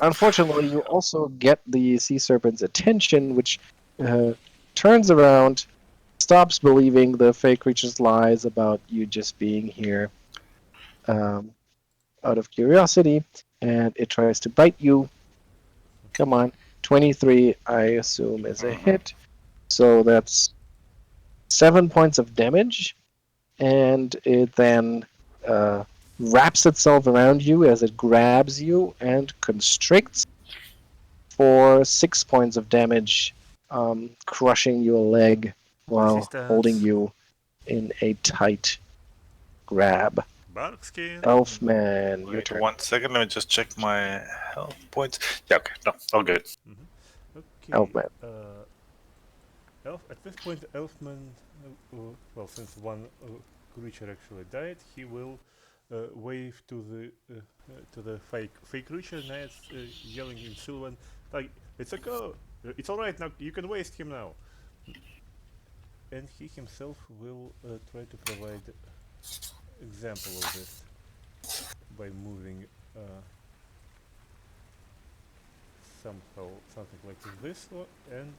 Unfortunately, you also get the sea serpent's attention, which turns around, stops believing the fake creature's lies about you just being here out of curiosity, and it tries to bite you. Come on. 23, I assume, is a hit. So that's 7 points of damage, and it then wraps itself around you as it grabs you and constricts for 6 points of damage, crushing your leg while Resistance. holding you in a tight grab. Barkskin. Elfman, your Wait turn. 1 second, let me just check my health points. Yeah, okay. No, all good. Elfman. At this point, Elfman, well, since one creature actually died, he will wave to the fake creature, and it's yelling in Sylvan, like, "It's a go! It's all right now. You can waste him now." And he himself will try to provide example of this by moving somehow something like this, and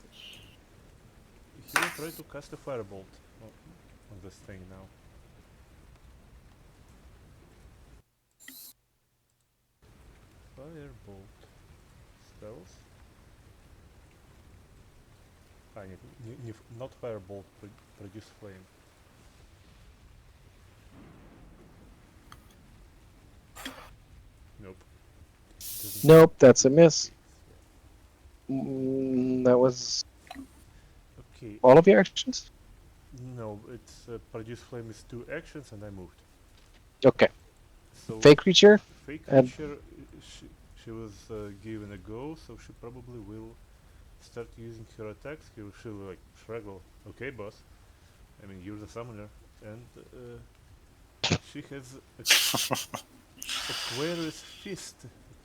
he will try to cast a firebolt on this thing now. Firebolt spells. Not firebolt, produce flame. Nope. Nope, that's a miss. That was Okay. all of your actions? No, it's produce flame is 2 actions, and I moved. Okay. So Fake creature? fake and- creature, she was given a go, so she probably will start using her attacks. She'll like shruggle. Okay, boss. I mean, you're the summoner, and she has Aquarius Fist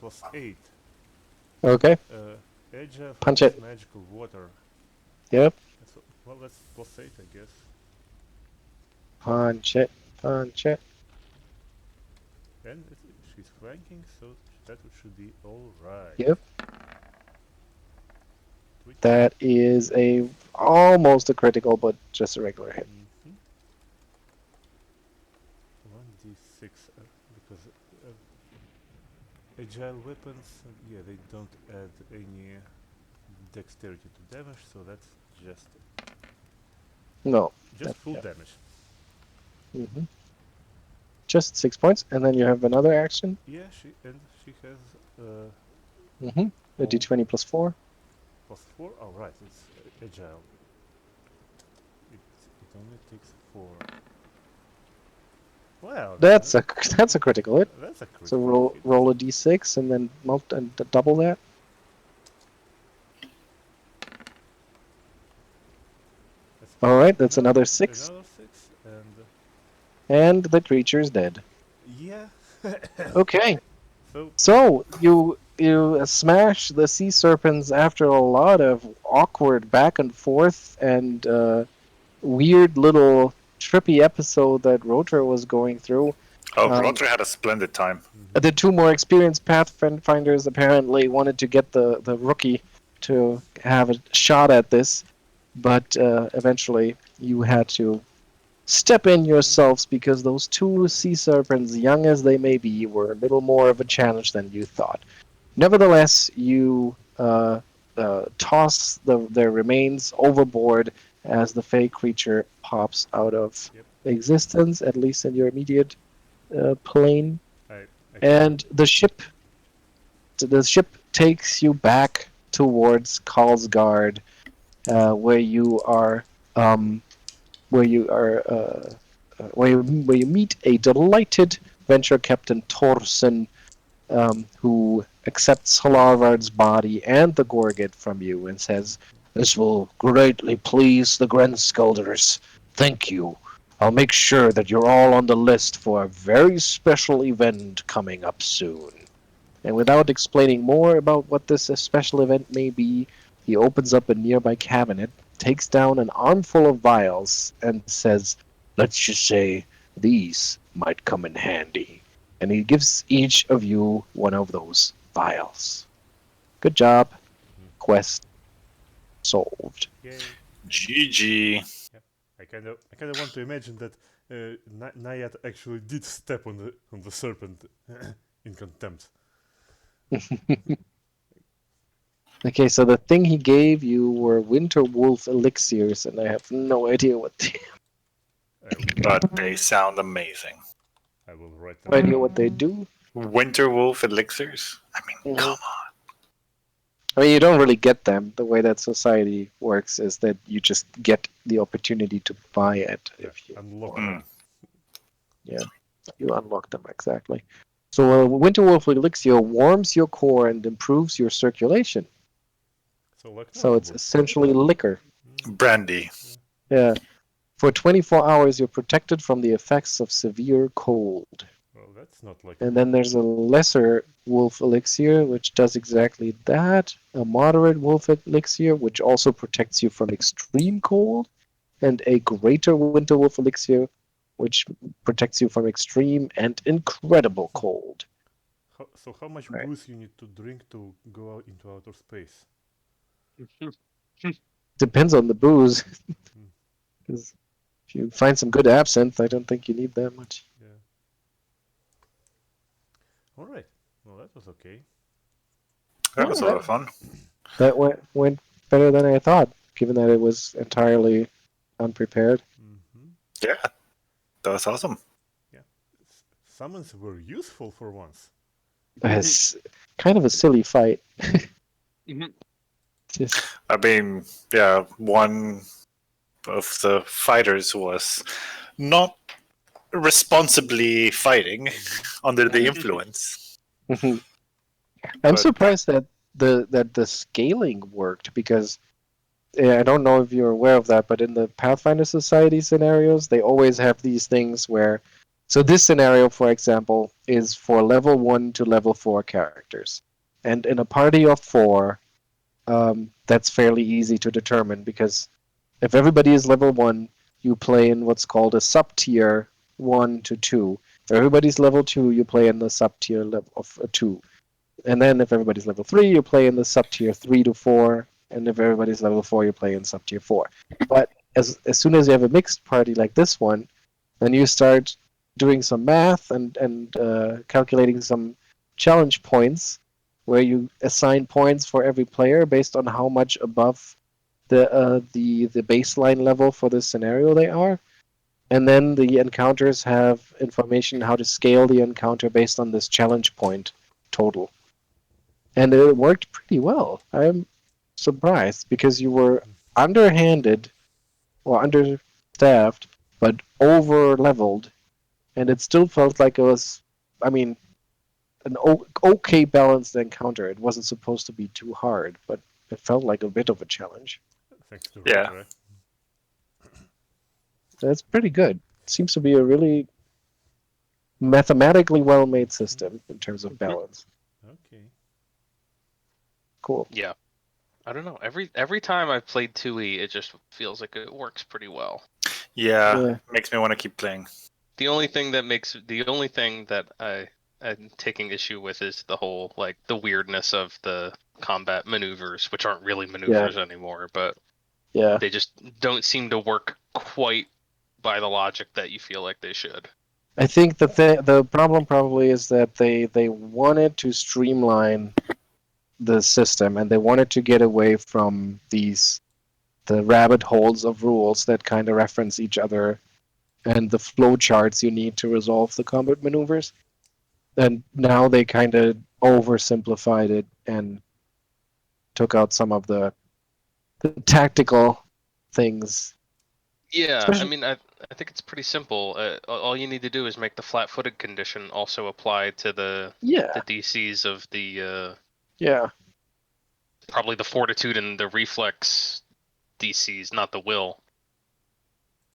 +8. Okay. Edge of Punch it. magical water. Yep. Well, that's +8, I guess. Punch it. Punch it. And she's flanking, so that should be all right. Yep. That is almost a critical, but just a regular hit. 1d6 because agile weapons, yeah, they don't add any dexterity to damage, so that's just No. full yeah. damage. Mm-hmm. Just 6 points, and then you have another action. Yeah, she has Mm-hmm. A d20 +4. +4. Oh right, it's agile. It only takes 4. Well, That's a critical hit. That's a critical So hit. roll a d6 and then double that. All right, that's another 6. Another 6, And the creature's dead. yeah. Okay. So So you smash the sea serpents after a lot of awkward back and forth and weird little trippy episode that Rotre was going through. Oh, Rotre had a splendid time. The 2 more experienced Pathfinders apparently wanted to get the rookie to have a shot at this, but eventually you had to step in yourselves because those 2 sea serpents, young as they may be, were a little more of a challenge than you thought. Nevertheless, you toss their remains overboard as the fey creature pops out of existence, at least in your immediate plane. And the ship takes you back towards Karlsgard, where you meet a delighted venture captain Thorsen, who accepts Halarvard's body and the Gorget from you and says, "This will greatly please the Grenskulders. Thank you. I'll make sure that you're all on the list for a very special event coming up soon." And without explaining more about what this special event may be, he opens up a nearby cabinet, takes down an armful of vials, and says, "Let's just say these might come in handy." And he gives each of you one of those vials. Good job. Quest solved. Yay. GG. I kind of want to imagine that Nayat actually did step on the serpent in contempt. Okay, so the thing he gave you were Winter Wolf elixirs, and I have no idea what they But they sound amazing. I will write no them. idea what they do. Winter Wolf elixirs? I mean, come on. I mean, you don't really get them. The way that society works is that you just get the opportunity to buy it if you Unlock want. Yeah, you unlock them exactly. So Winter Wolf elixir warms your core and improves your circulation. So like So it's Nurgle. essentially liquor. Brandy. Yeah. For 24 hours, you're protected from the effects of severe cold. Well, that's not like And then there's a lesser wolf elixir, which does exactly that. A moderate wolf elixir, which also protects you from extreme cold. And a greater winter wolf elixir, which protects you from extreme and incredible cold. So how much Right. booze you need to drink to go out into outer space? Depends on the booze. Hmm. 'Cause if you find some good absinthe, I don't think you need that much. Yeah. All right. Well, that was okay. That was a lot of fun. That went better than I thought, given that it was entirely unprepared. Mm-hmm. Yeah, that was awesome. Yeah. Summons were useful for once. It's kind of a silly fight. Mhm. Just I mean, yeah, one of the fighters was not responsibly fighting under the influence. I'm But surprised that the scaling worked because I don't know if you're aware of that, but in the Pathfinder Society scenarios, they always have these things where. So this scenario, for example, is for level 1 to level 4 characters. And in a party of 4, that's fairly easy to determine because if everybody is level 1, you play in what's called a sub-tier 1 to 2. If everybody's level 2, you play in the sub-tier level of 2. And then if everybody's level 3, you play in the sub-tier 3 to 4. And if everybody's level 4, you play in sub-tier 4. But as soon as you have a mixed party like this one, then you start doing some math and calculating some challenge points where you assign points for every player based on how much above the baseline level for this scenario they are. And then the encounters have information how to scale the encounter based on this challenge point total. And it worked pretty well. I'm surprised because you were underhanded or understaffed, but over leveled, and it still felt like it was, I mean, an okay balanced encounter. It wasn't supposed to be too hard, but it felt like a bit of a challenge. Thanks to yeah, Rotre. That's pretty good. Seems to be a really mathematically well made system in terms of balance. Okay. Cool. Yeah. I don't know. Every time I've played 2E, it just feels like it works pretty well. Yeah. makes me want to keep playing. The only thing that I'm taking issue with is the whole like the weirdness of the combat maneuvers, which aren't really maneuvers anymore, but Yeah. they just don't seem to work quite by the logic that you feel like they should. I think the problem probably is that they wanted to streamline the system and they wanted to get away from the rabbit holes of rules that kind of reference each other and the flow charts you need to resolve the combat maneuvers. And now they kind of oversimplified it and took out some of the tactical things. Yeah, I Especially, mean, I think it's pretty simple. All you need to do is make the flat-footed condition also apply to the yeah, DCs of the yeah, probably the fortitude and the reflex DCs, not the will.